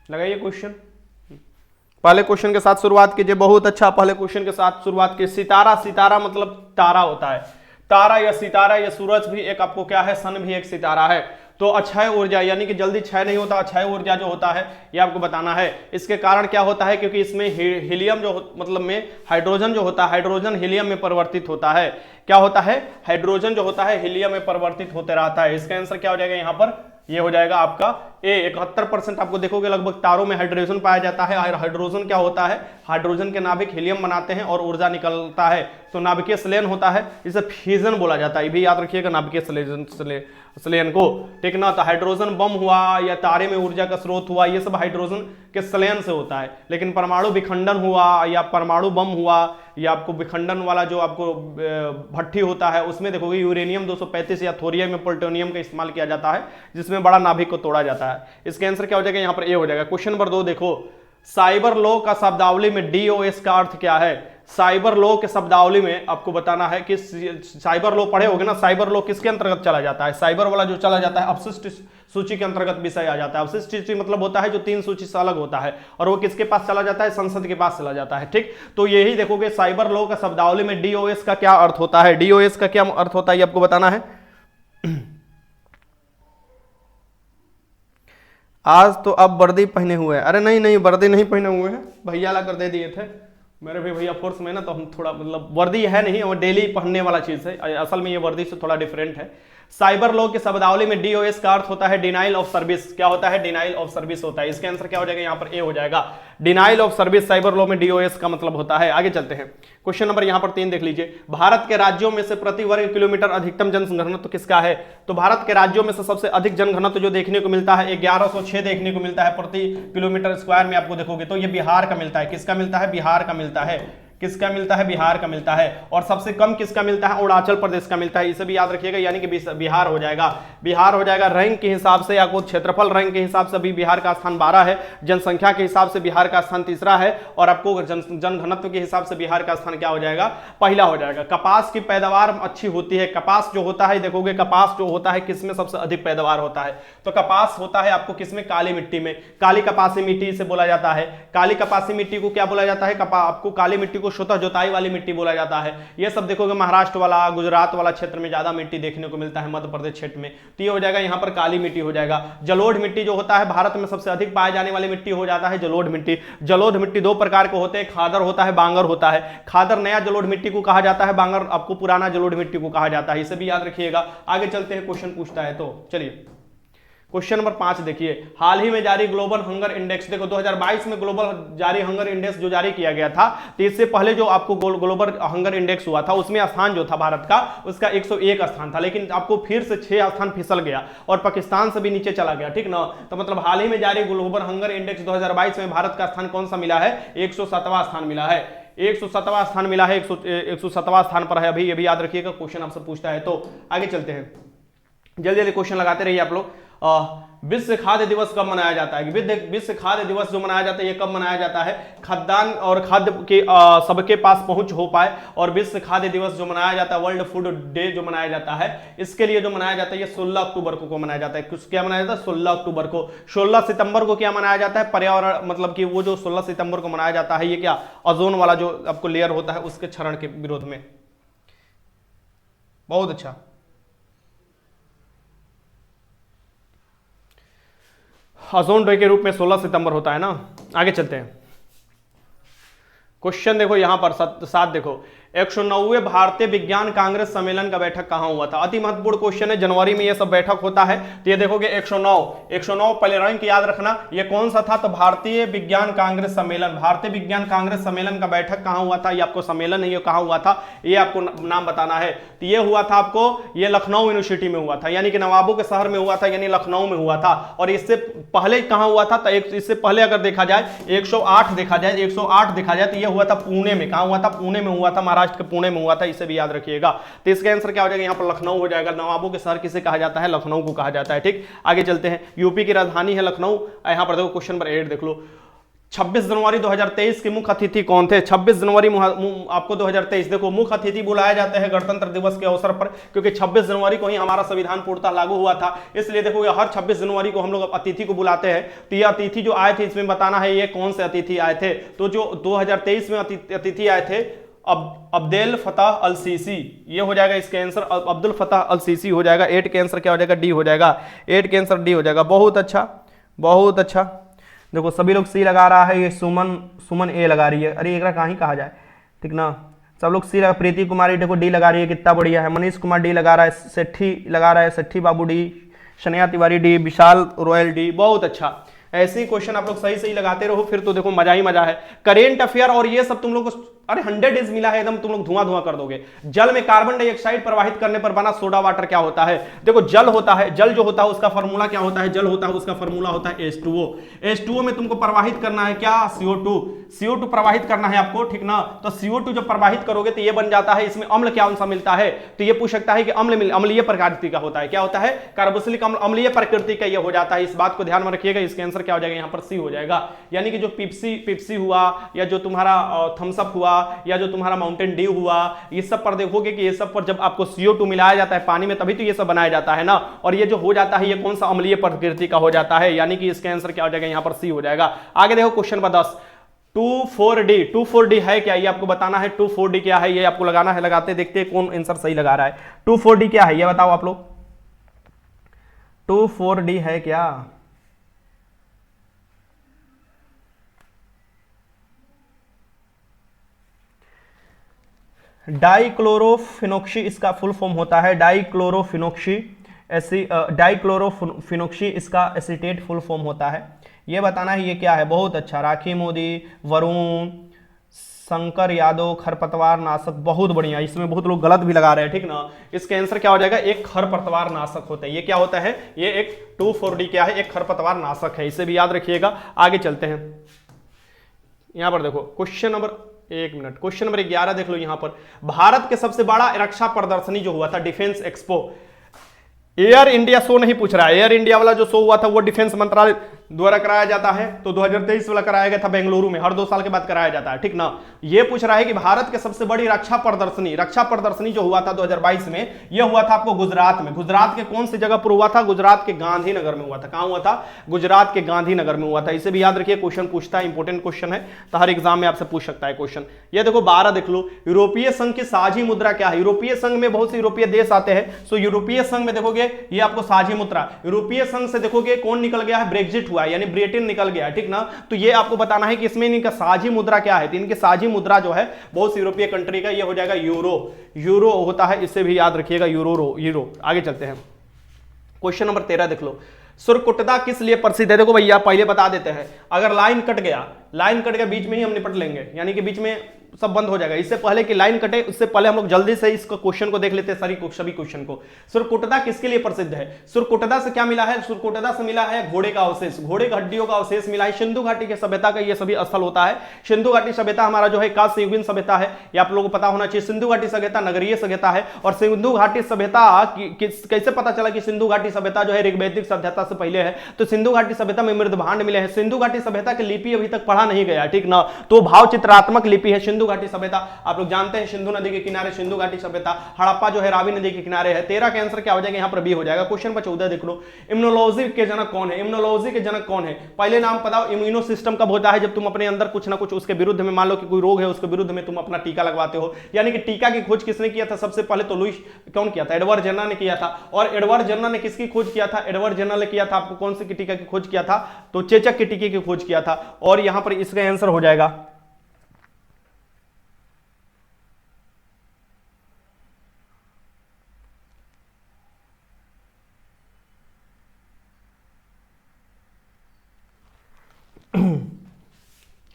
लगाइए क्वेश्चन। पहले क्वेश्चन के साथ शुरुआत कीजिए, बहुत अच्छा। पहले क्वेश्चन के साथ शुरुआत कीजिए। सितारा, सितारा मतलब तारा होता है। तारा या सितारा या सूरज भी एक आपको क्या है, सन भी एक सितारा है। तो अक्षय ऊर्जा यानी कि जल्दी क्षय नहीं होता, अक्षय ऊर्जा जो होता है ये आपको बताना है। इसके कारण क्या होता है, क्योंकि इसमें हीलियम जो मतलब में हाइड्रोजन जो होता है, हाइड्रोजन हीलियम में परिवर्तित होता है। क्या होता है, हाइड्रोजन जो होता है हीलियम में परिवर्तित होते रहता है। इसका आंसर क्या हो जाएगा यहाँ पर, ये हो जाएगा आपका ए। 71% आपको देखोगे लगभग तारों में हाइड्रोजन पाया जाता है। हाइड्रोजन क्या होता है, हाइड्रोजन के नाभिक हीलियम बनाते हैं और ऊर्जा निकलता है, तो नाभिकीय संलयन होता है, इसे फ्यूजन बोला जाता है। ये भी याद रखिएगा, नाभिकीय संलयन को, ठीक ना। तो हाइड्रोजन बम हुआ या तारे में ऊर्जा का स्रोत हुआ, ये सब हाइड्रोजन के संलयन से होता है। लेकिन परमाणु विखंडन हुआ या परमाणु बम हुआ या आपको विखंडन वाला जो आपको भट्टी होता है, उसमें देखोगे यूरेनियम 235 या थोरियम में प्लूटोनियम का इस्तेमाल किया जाता है, जिसमें बड़ा नाभिक को तोड़ा जाता है। इसका आंसर क्या हो जाएगा यहाँ पर, ए हो जाएगा। क्वेश्चन नंबर 2 देखो, साइबर लॉ का शब्दावली में डीओएस का अर्थ क्या है। साइबर लॉ के शब्दावली में आपको बताना है कि साइबर लॉ पढ़े होगे ना, साइबर लॉ किसके अंतर्गत चला जाता है। साइबर वाला जो चला जाता है अपशिष्ट सूची के अंतर्गत विषय आ जाता है। अपशिष्ट सूची मतलब होता है जो 3 सूची से अलग होता है, और वो किसके पास चला जाता है, संसद के पास चला जाता है, ठीक। तो यही देखोगे साइबर लॉ का शब्दावली में डीओएस का क्या अर्थ होता है। डीओएस का क्या अर्थ होता है ये आपको बताना है। आज तो अब वर्दी पहने हुए हैं। अरे नहीं नहीं, वर्दी नहीं पहने हुए हैं, भैया ला कर दे दिए थे मेरे भी भैया फोर्स में ना, तो हम थोड़ा मतलब वर्दी है नहीं, वो डेली पहनने वाला चीज है। असल में ये वर्दी से थोड़ा डिफरेंट है। साइबर लॉ की शब्दावली में डीओएस का अर्थ होता है डिनाइल ऑफ सर्विस। क्या होता है, डिनाइल ऑफ सर्विस होता है। इसका आंसर क्या हो जाएगा यहाँ पर, ए हो जाएगा। Denial of service cyber law में डीओएस का मतलब होता है। आगे चलते हैं, क्वेश्चन नंबर यहाँ पर 3 देख लीजिए। भारत के राज्यों में से प्रति वर्ग किलोमीटर अधिकतम जनघनत्व किसका है। तो भारत के राज्यों में से सबसे अधिक जनघनत्व जो देखने को मिलता है 1106 देखने को मिलता है प्रति किलोमीटर स्क्वायर में। आपको देखोगे तो ये बिहार का मिलता है। किसका मिलता है, बिहार का मिलता है। किसका मिलता है, बिहार का मिलता है। और सबसे कम किसका मिलता है, अरुणाचल प्रदेश का मिलता है। इसे भी याद रखिएगा, यानी कि बिहार हो जाएगा। बिहार हो जाएगा। रैंक के हिसाब से या कुछ क्षेत्रफल रैंक के हिसाब से भी बिहार का स्थान 12 है। जनसंख्या के हिसाब से बिहार का स्थान 3रा है। और आपको जनघनत्व के हिसाब से बिहार का स्थान क्या हो जाएगा, पहला हो जाएगा। कपास की पैदावार अच्छी होती है। कपास जो होता है देखोगे, कपास जो होता है किसमें सबसे अधिक पैदावार होता है, तो कपास होता है आपको किसमें, काली मिट्टी में। काली कपासी मिट्टी से बोला जाता है। काली कपासी मिट्टी को क्या बोला जाता है, आपको काली मिट्टी को स्वतः जोताई वाली मिट्टी बोला जाता है। ये सब देखोगे महाराष्ट्र वाला, गुजरात वाला क्षेत्र में ज्यादा मिट्टी देखने को मिलता है, मध्य प्रदेश क्षेत्र में। तो ये हो जाएगा यहाँ पर काली मिट्टी हो जाएगा। जलोढ़ मिट्टी जो होता है भारत में सबसे अधिक पाए जाने वाली मिट्टी हो जाता है जलोढ़ मिट्टी। जलोढ़ मिट्टी 2 प्रकार के होते हैं, खादर होता है, बांगर होता है। खादर नया जलोढ़ मिट्टी को कहा जाता है, बांगर आपको पुराना जलोढ़ मिट्टी को कहा जाता है। इसे भी याद रखिएगा। आगे चलते हैं, क्वेश्चन पूछता है तो चलिए क्वेश्चन नंबर 5 देखिए। हाल ही में जारी ग्लोबल हंगर इंडेक्स, देखो 2022 में ग्लोबल जारी हंगर इंडेक्स जो जारी किया गया था, तो इससे पहले जो आपको ग्लोबल हंगर इंडेक्स हुआ था उसमें स्थान जो था भारत का उसका 101 स्थान था। लेकिन आपको फिर से 6 स्थान फिसल गया और पाकिस्तान से भी नीचे चला गया, ठीक ना। तो मतलब हाल ही में जारी ग्लोबल हंगर इंडेक्स 2022 में भारत का स्थान कौन सा मिला है, 107वां स्थान मिला है। 107वां स्थान मिला है, 107वां स्थान पर है अभी। ये भी याद रखिएगा, क्वेश्चन आपसे पूछता है तो। आगे चलते हैं, जल्दी जल्दी क्वेश्चन लगाते रहिए आप लोग। विश्व खाद्य दिवस कब मनाया जाता है, विश्व खाद्य दिवस जो मनाया जाता है ये कब मनाया जाता है, खाद्यान्न और खाद्य के सबके पास पहुंच हो पाए। और विश्व खाद्य दिवस जो मनाया जाता है, वर्ल्ड फूड डे जो मनाया जाता है, इसके लिए जो मनाया जाता है ये 16 अक्टूबर को मनाया जाता है। क्या मनाया जाता है, 16 अक्टूबर को। 16 सितंबर को क्या मनाया जाता है, पर्यावरण मतलब कि वो जो 16 सितंबर को मनाया जाता है ये क्या, ओजोन वाला जो आपको लेयर होता है उसके क्षरण के विरोध में। बहुत अच्छा। ओजोन डे के रूप में 16 सितंबर होता है ना। आगे चलते हैं, क्वेश्चन देखो यहां पर 7 देखो। 109वें भारतीय विज्ञान कांग्रेस सम्मेलन का बैठक कहां हुआ था। अति महत्वपूर्ण क्वेश्चन है, जनवरी में ये सब बैठक होता है। तो ये देखोगे 109 पहले रैंक याद रखना, ये कौन सा था, तो भारतीय विज्ञान कांग्रेस सम्मेलन। भारतीय विज्ञान कांग्रेस सम्मेलन का बैठक कहां हुआ था, ये आपको सम्मेलन है ये कहां हुआ था, ये आपको नाम बताना है। तो ये हुआ था आपको, ये लखनऊ यूनिवर्सिटी में हुआ था, यानी कि नवाबों के शहर में हुआ था, यानी लखनऊ में हुआ था। और इससे पहले कहां हुआ था, तो इससे पहले अगर देखा जाए 108 देखा जाए तो ये हुआ था पुणे में। कहां हुआ था, पुणे में हुआ था, महाराष्ट्र के पुणे में हुआ था। इसे भी याद रखिएगा। तो इसका आंसर क्या हो जाएगा, यहाँ पर लखनऊ हो जाएगा। नवाबों के शहर किसे कहा जाता है, लखनऊ को कहा जाता है, ठीक। आगे चलते हैं, यूपी की राजधानी है लखनऊ। यहाँ पर देखो क्वेश्चन नंबर 8 देख लो। 26 जनवरी 2023 के मुख्य अतिथि कौन थे? 26 जनवरी आपको 2023, देखो मुख्य अतिथि बुलाए जाते हैं गणतंत्र दिवस के अवसर पर, क्योंकि 26 जनवरी को ही हमारा संविधान पूर्णतः लागू हुआ था, इसलिए देखो हर 26 जनवरी को हम लोग अतिथि को बुलाते हैं। तो ये अतिथि जो आए थे इसमें बताना है ये कौन से अतिथि आए थे। तो जो 2023 में अतिथि आए थे अब्देल फताह अल सीसी, ये हो जाएगा इसका आंसर, अब्दुल फताह अल सीसी हो जाएगा। 8 के आंसर क्या हो जाएगा? डी हो जाएगा। 8 के आंसर डी हो जाएगा। बहुत अच्छा, बहुत अच्छा। देखो सभी लोग सी लगा रहा है, ये सुमन ए लगा रही है, अरे एक कहाँ ही कहा जाए, ठीक ना। सब लोग सी लगा, प्रीति कुमारी देखो डी लगा रही है, कितना बढ़िया है। मनीष कुमार डी लगा रहा है, सेठी लगा रहा है, सेठी बाबू डी, शनिया तिवारी डी, विशाल रॉयल डी। बहुत अच्छा, ऐसे ही क्वेश्चन आप लोग सही लगाते रहो, फिर तो देखो मजा ही मजा है। करेंट अफेयर और ये सब तुम लोग को अरे 100 डेज मिला है, एकदम तुम लोग धुआं कर दोगे। जल में कार्बन डाइऑक्साइड प्रवाहित करने पर बना सोडा वाटर क्या होता है? देखो जल होता है, जल जो होता है उसका फॉर्मूला क्या होता है? जल होता है उसका फॉर्मूला होता है H2O। H2O में तुमको प्रवाहित करना है क्या? CO2 प्रवाहित करना है आपको, ठीक ना। तो CO2 जब प्रवाहित करोगे तो ये बन जाता है, इसमें अम्ल क्या सा मिलता है? तो ये पूछ सकता है कि अम्लीय प्रकृति का होता है, क्या होता है? कार्बोक्सिलिक अम्ल अम्लीय प्रकृति का ये हो जाता है। इस बात को ध्यान में रखिएगा, इसका आंसर क्या हो जाएगा? यहाँ पर सी हो जाएगा। यानी कि जो पिप्सी हुआ, या जो तुम्हारा थम्सअप हुआ, या जो तुम्हारा माउंटेन ड्यू हुआ, ये सब पर देखोगे कि ये सब पर जब आपको CO2 मिलाया जाता है पानी में तभी तो ये सब बनाया जाता है ना। और ये जो हो जाता है ये कौन सा अम्लीय प्रकृति का हो जाता है, यानी कि इसका आंसर क्या हो जाएगा? यहाँ पर सी हो जाएगा। आगे देखो क्वेश्चन नंबर 10, 2,4-D है क्या? ये आपको बताना है 2,4-D क्या है, ये आपको लगाना है। लगाते देखते कौन आंसर सही लगा रहा है। 2,4-D क्या है ये बताओ आप लोग, 2,4-D है क्या? डाइक्लोरोफिनोक्सी इसका फुल फॉर्म होता है, डाइक्लोरोफिनोक्सी इसका एसीटेट फुल फॉर्म होता है। ये बताना है ये क्या है। बहुत अच्छा, राखी मोदी, वरुण, शंकर यादव, खरपतवार नाशक। बहुत बढ़िया, इसमें बहुत लोग गलत भी लगा रहे हैं, ठीक ना। इसका आंसर क्या हो जाएगा? एक खरपतवार नाशक होता है। ये क्या होता है? ये एक 2,4-D क्या है? एक खरपतवार नाशक है, इसे भी याद रखिएगा। आगे चलते हैं, यहां पर देखो क्वेश्चन नंबर, एक मिनट, क्वेश्चन नंबर 11 देख लो। यहां पर भारत के सबसे बड़ा रक्षा प्रदर्शनी जो हुआ था, defence expo. Air India show नहीं पूछ रहा है, एयर इंडिया वाला जो शो हुआ था वो डिफेंस मंत्रालय द्वारा कराया जाता है। तो 2023 वाला कराया गया था बेंगलुरु में, हर 2 साल के बाद कराया जाता है, ठीक ना। ये पूछ रहा है कि भारत के सबसे बड़ी रक्षा प्रदर्शनी जो हुआ था 2022 में, ये हुआ था आपको गुजरात में। गुजरात के कौन सी जगह पर हुआ था? गुजरात के गांधीनगर में हुआ था। कहां हुआ था? गुजरात के गांधीनगर में हुआ था। इसे भी याद रखिए, क्वेश्चन पूछता है, इंपॉर्टेंट क्वेश्चन है, तो हर एग्जाम में आपसे पूछ सकता है क्वेश्चन। ये देखो 12 देख लो, यूरोपीय संघ की साझी मुद्रा क्या है? यूरोपीय संघ में बहुत से यूरोपीय देश आते हैं, सो यूरोपीय संघ में देखोगे ये आपको साझी मुद्रा, यूरोपीय संघ से देखोगे कौन निकल गया है? ब्रेक्जिट हुआ है, यानी ब्रिटेन निकल गया, ठीक ना। तो ये आपको बताना है कि इसमें इनका साझी मुद्रा क्या है। तो इनकी साझी मुद्रा जो है बहुत सी यूरोपीय कंट्री का, ये हो जाएगा यूरो होता है, इसे भी याद रखिएगा, यूरो। आगे चलते हैं, क्वेश्चन नंबर 13 देख लो। सुरकुटदा किस लिए प्रसिद्ध है? देखो भैया पहले बता देते हैं, अगर लाइन कट गया बीच में ही हम निपट लेंगे, यानी कि बीच में सब बंद हो जाएगा। इससे पहले कि लाइन कटे उससे पहले हम लोग जल्दी से इस क्वेश्चन को देख लेते हैं, सभी क्वेश्चन को। सुरकुटदा किसके लिए प्रसिद्ध है? सुरकुटदा से क्या मिला है? सुरकुटदा से मिला है घोड़े का अवशेष, घोड़े की हड्डियों का अवशेष मिला है। सिंधु घाटी की सभ्यता का ये सभी स्थल होता है। सिंधु घाटी सभ्यता हमारा जो है कांस्ययुगीन सभ्यता है, ये आप लोगों को पता होना चाहिए। सिंधु घाटी सभ्यता नगरीय सभ्यता है। और सिंधु घाटी सभ्यता कैसे पता चला कि सिंधु घाटी सभ्यता जो है ऋग्वैदिक सभ्यता से पहले है? तो सिंधु घाटी सभ्यता में मृद भांड मिले हैं। सिंधु घाटी सभ्यता की लिपि अभी तक पढ़ा नहीं गया, ठीक ना, तो भाव चित्रात्मक लिपि है सिंधु घाटी सभ्यता। आप लोग जानते हैं सिंधु नदी के किनारे सिंधु घाटी सभ्यता, हड़प्पा जो है रावी नदी के किनारे है। 13 का आंसर क्या हो जाएगा? यहाँ पर बी हो जाएगा। क्वेश्चन नंबर 14 देख लो, इम्यूनोलॉजी के जनक कौन है? इम्यूनोलॉजी के जनक कौन है? पहले नाम बताओ। इम्यूनो सिस्टम कब होता है? जब तुम अपने अंदर कुछ ना कुछ उसके विरुद्ध में, मान लो कि कोई रोग है उसके विरुद्ध में तुम अपना टीका लगवाते हो। यानी कि टीका की खोज किसने किया था? सबसे पहले तो लुईस कौन किया था? एडवर्ड जेन्नर ने किया था। और एडवर्ड जेन्नर ने किसकी खोज किया था? एडवर्ड जेन्नर ने किया था आपको कौन सी टीका की खोज किया था? तो चेचक के टीके की खोज किया था। और यहां पर इसका आंसर हो जाएगा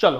चलो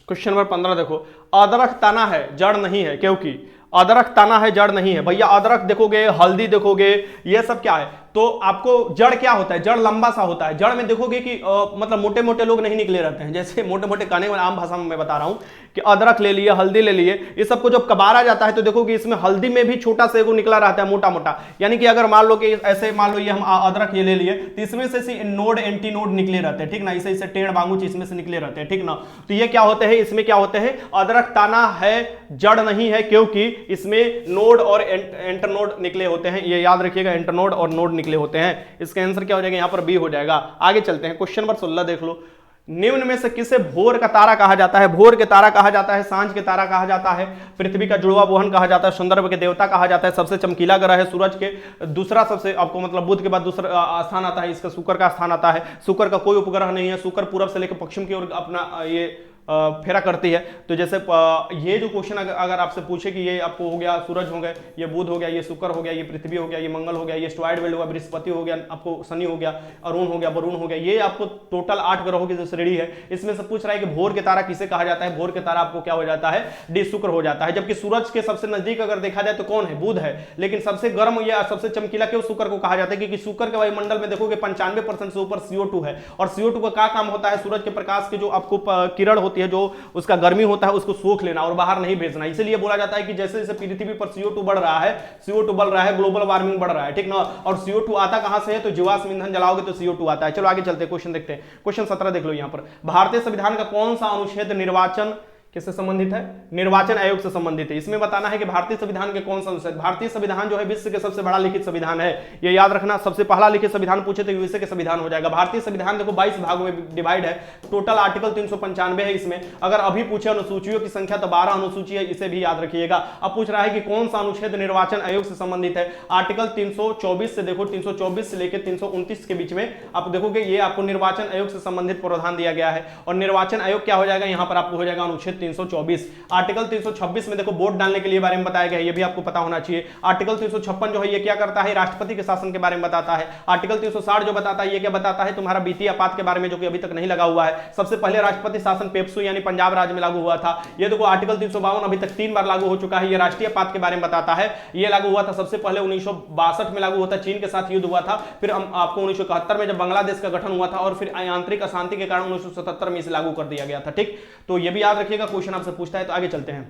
क्वेश्चन नंबर 15 देखो, अदरक तना है जड़ नहीं है, क्योंकि अदरक तना है जड़ नहीं है। भैया अदरक देखोगे, हल्दी देखोगे, ये सब क्या है? तो आपको जड़ क्या होता है, जड़ लंबा सा होता है। जड़ में देखोगे कि मतलब मोटे मोटे लोग नहीं निकले रहते हैं, जैसे मोटे मोटे कहने वाले आम भाषा में मैं बता रहा हूं कि अदरक ले लिए, हल्दी ले लिए, ये सबको जब कबारा जाता है तो देखोगे इसमें हल्दी में भी छोटा सा एगो निकला रहता है मोटा मोटा। यानी कि अगर मान लो कि ऐसे मान लो ये हम अदरक ये ले लिए तो इसमें से नोड एंटी नोड निकले रहते हैं, ठीक ना, इसे इसे टेढ़ बांगुच इसमें से निकले रहते हैं, ठीक ना। तो ये क्या होते हैं, इसमें क्या होते हैं, अदरक ताना है, जड़ नहीं है, क्योंकि इसमें नोड और एंटरनोड निकले होते हैं। ये याद रखिएगा, एंटरनोड और नोड निकले होते हैं। इसका आंसर क्या हो जाएगा, यहां पर बी हो जाएगा। आगे चलते हैं, क्वेश्चन नंबर 16 देख लो। निम्न में से किसे भोर का तारा कहा जाता है? भोर के तारा कहा जाता है, सांझ के तारा कहा जाता है, पृथ्वी का जुड़वा बोहन कहा जाता है, संदर्भ के देवता कहा जाता है, सबसे चमकीला ग्रह है सूरज के, दूसरा सबसे आपको मतलब बुध के बाद दूसरा स्थान आता है इसका शुक्र का स्थान आता है। शुक्र का कोई उपग्रह नहीं है, शुक्र पूरब से लेकर पश्चिम की ओर अपना ये फेरा करती है। तो जैसे ये जो क्वेश्चन अगर आपसे पूछे कि ये आपको हो गया सूरज हो गए, ये बुध हो गया, ये शुक्र हो गया, ये पृथ्वी हो गया, ये मंगल हो गया, ये एस्टेरॉयड बेल्ट हुआ, बृहस्पति हो गया, आपको शनि हो गया, अरुण हो गया, वरुण हो गया, ये आपको टोटल 8 ग्रहों की जो श्रेणी है इसमें से पूछ रहा है कि भोर के तारा किसे कहा जाता है? भोर के तारा आपको क्या हो जाता है, डी शुक्र हो जाता है। जबकि सूरज के सबसे नजदीक अगर देखा जाए तो कौन है, बुध है। लेकिन सबसे गर्म या सबसे चमकीला क्यों शुक्र को कहा जाता है? क्योंकि शुक्र के वायुमंडल में देखोगे 95% से ऊपर CO2 है, और CO2 का क्या काम होता है, सूरज के प्रकाश की जो आपको किरण होती है, जो उसका गर्मी होता है, उसको सोख लेना और बाहर नहीं भेजना। इसलिए बोला जाता है कि जैसे जैसे पृथ्वी पर CO2 बढ़ रहा है, CO2 बढ़ रहा है, ग्लोबल वार्मिंग बढ़ रहा है, ठीक ना। और CO2 आता कहां से है, तो जीवाश्म ईंधन जलाओगे तो CO2 आता है। चलो आगे चलते हैं, क्वेश्चन देखते हैं। क्वेश्चन 17 देख लो यहां पर। भारतीय संविधान का कौन सा अनुच्छेद निर्वाचन किससे संबंधित है? निर्वाचन आयोग से संबंधित है। इसमें बताना है कि भारतीय संविधान के कौन सा अनुच्छेद। भारतीय संविधान जो है विश्व के सबसे बड़ा लिखित संविधान है, ये याद रखना। सबसे पहला लिखित संविधान पूछे तो यूएसए के संविधान हो जाएगा। भारतीय संविधान देखो 22 भागों में डिवाइड है, टोटल आर्टिकल 395 है इसमें। अगर अभी पूछे अनुसूचियों की संख्या तो 12 अनुसूची है, इसे भी याद रखिएगा। अब पूछ रहा है कि कौन सा अनुच्छेद निर्वाचन आयोग से संबंधित है। आर्टिकल 324 से देखो, 324 से लेकर 329 के बीच में आप देखोगे ये आपको निर्वाचन आयोग से संबंधित प्रावधान दिया गया है। और निर्वाचन आयोग क्या हो जाएगा, यहां पर आपको हो जाएगा अनुच्छेद 324। आर्टिकल 326 में देखो वोट डालने के लिए बारे में बताया गया है, ये भी आपको पता होना चाहिए। आर्टिकल 356 जो है ये क्या करता है, राष्ट्रपति के शासन के बारे में बताता है। आर्टिकल 360 जो बताता है ये क्या बताता है, तुम्हारा वित्तीय आपात के बारे में, जो कि अभी तक नहीं लगा हुआ है। सबसे पहले राष्ट्रपति शासन पेप्सू यानी पंजाब राज्य में लागू हुआ था। ये देखो आर्टिकल 352 अभी तक 3 बार लागू हो चुका है। ये राष्ट्रीय आपात के बारे में बताता है। ये लागू हुआ था सबसे पहले 1962 में लागू हुआ था, चीन के साथ युद्ध हुआ था। फिर आपको 1971 में जब बांग्लादेश का गठन हुआ था, और फिर आंतरिक अशांति के कारण 1977 में इसे लागू कर दिया गया था। ठीक, तो ये भी याद रखिएगा, क्वेश्चन आपसे पूछता है। तो आगे चलते हैं,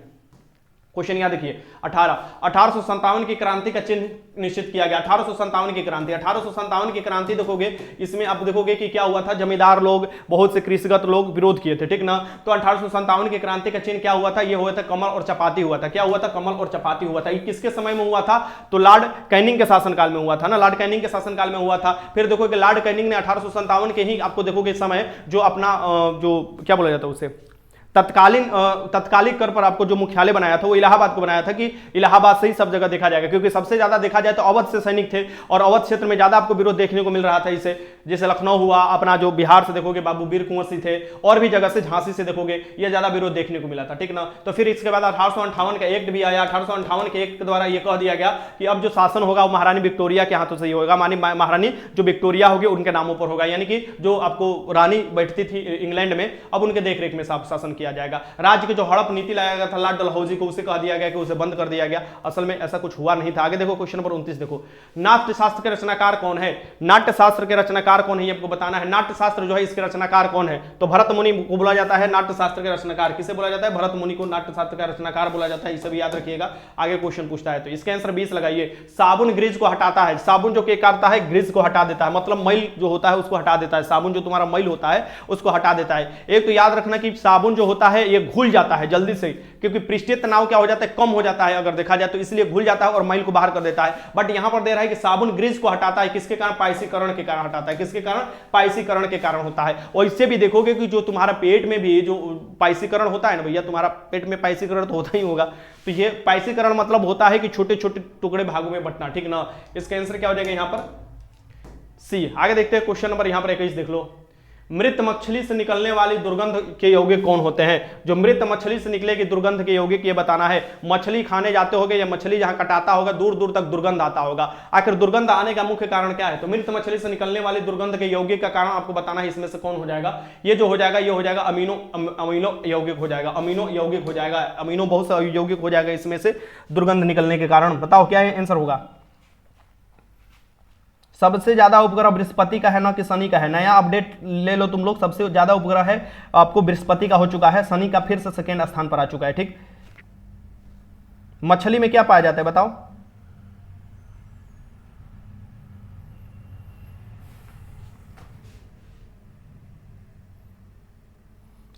क्वेश्चन यहां देखिए 1857 की क्रांति का चिन्ह निश्चित किया गया। 1857 की क्रांति, 1857 की क्रांति देखोगे, इसमें आप देखोगे कि क्या हुआ था, जमींदार लोग, बहुत से कृषिगत लोग विरोध किए थे, ठीक ना। तो 1857 की क्रांति का चिन्ह क्या हुआ था, ये हुआ था कमल और चपाती हुआ था। क्या हुआ था, कमल और चपाती हुआ था। ये किसके समय में हुआ था, तो लॉर्ड कैनिंग के शासनकाल में हुआ था ना, लॉर्ड कैनिंग के शासनकाल में हुआ था। फिर देखोगे लॉर्ड कैनिंग ने 1857 के ही आपको देखोगे समय जो अपना जो क्या बोला जाता है उसे तत्कालिक कर पर आपको जो मुख्यालय बनाया था वो इलाहाबाद को बनाया था, कि इलाहाबाद से ही सब जगह देखा जाएगा, क्योंकि सबसे ज्यादा देखा जाए तो अवध से सैनिक थे और अवध क्षेत्र में ज्यादा आपको विरोध देखने को मिल रहा था इसे। जैसे लखनऊ हुआ, अपना जो बिहार से देखोगे बाबू वीर कुंवर सिंह थे, और भी जगह से झांसी से देखोगे ये ज्यादा विरोध देखने को मिला था, ठीक ना। तो फिर इसके बाद 1858 का एक्ट भी आया। 1858 के एक्ट के द्वारा यह कह दिया गया कि अब जो शासन होगा वो महारानी विक्टोरिया के हाथों से ही होगा, मानी महारानी जो विक्टोरिया होगी उनके नामों पर होगा, यानी कि जो आपको रानी बैठती थी इंग्लैंड में, अब उनके देखरेख में शासन किया जाएगा। राज्य की जो हड़प नीति लाया गया था लॉर्ड डलहौजी को, उसे कह दिया गया कि उसे बंद कर दिया गया। असल में ऐसा कुछ हुआ नहीं था। आगे देखो क्वेश्चन नंबर 29 देखो, नाट्य शास्त्र के रचनाकार कौन है। नाट्य शास्त्र के रचनाकार कौन है ये आपको बताना है। नाट्य शास्त्र जो है इसके रचनाकार कौन है, तो भरत मुनि को बोला जाता है नाट्य शास्त्र के रचनाकार। किसे बोला जाता है, भरत मुनि को नाट्य शास्त्र का रचनाकार बोला जाता है। इसे भी याद रखिएगा, आगे क्वेश्चन पूछता है। तो इसके आंसर 20 लगाइए। साबुन ग्रीज को हटाता है। साबुन जो क्या करता है, ग्रीज को हटा देता है, मतलब मैल जो होता है उसको हटा देता है। साबुन जो तुम्हारा मैल होता है उसको हटा देता है। एक तो याद रखना कि साबुन जो होता है ये घुल जाता है जल्दी से, क्योंकि पृष्ठीय तनाव क्या हो जाता है, कम हो जाता है अगर देखा जाए तो, इसलिए घुल जाता है और मैल को बाहर कर देता है। बट यहां पर दे रहा है कि साबुन ग्रीज को हटाता है, किसके कारण, पाइसीकरण के कारण हटाता है। किसके कारण, पाइसीकरण के कारण होता है। और इससे भी देखोगे कि जो तुम्हारा पेट में भी जो पाइसीकरण होता है ना भैया, तुम्हारा पेट में पाइसीकरण तो होता ही होगा। तो ये पाइसीकरण मतलब होता है कि छोटे छोटे टुकड़े भागों में बंटना, ठीक ना। इसका आंसर क्या हो जाएगा यहां पर, सी। आगे देखते हैं क्वेश्चन नंबर यहां पर 21 देख लो। मृत मछली से निकलने वाली दुर्गंध के यौगिक कौन होते हैं। जो मृत मछली से निकलेगी दुर्गंध के यौगिक ये बताना है। मछली खाने जाते होगे या मछली जहां कटाता होगा दूर दूर तक दुर्गंध आता होगा। आखिर दुर्गंध आने का मुख्य कारण क्या है, तो मृत मछली से निकलने वाली दुर्गंध के यौगिक का कारण आपको बताना है। इसमें से कौन हो जाएगा, ये जो हो जाएगा ये हो जाएगा अमीनो यौगिक हो जाएगा। अमीनो यौगिक हो जाएगा, अमीनो बहुत सा यौगिक हो जाएगा इसमें से दुर्गंध निकलने के कारण। बताओ क्या आंसर होगा, सबसे ज्यादा उपग्रह बृहस्पति का है ना कि शनि का है? नया अपडेट ले लो तुम लोग, सबसे ज्यादा उपग्रह है आपको बृहस्पति का हो चुका है, शनि का फिर से सेकेंड स्थान पर आ चुका है। ठीक, मछली में क्या पाया जाता है बताओ?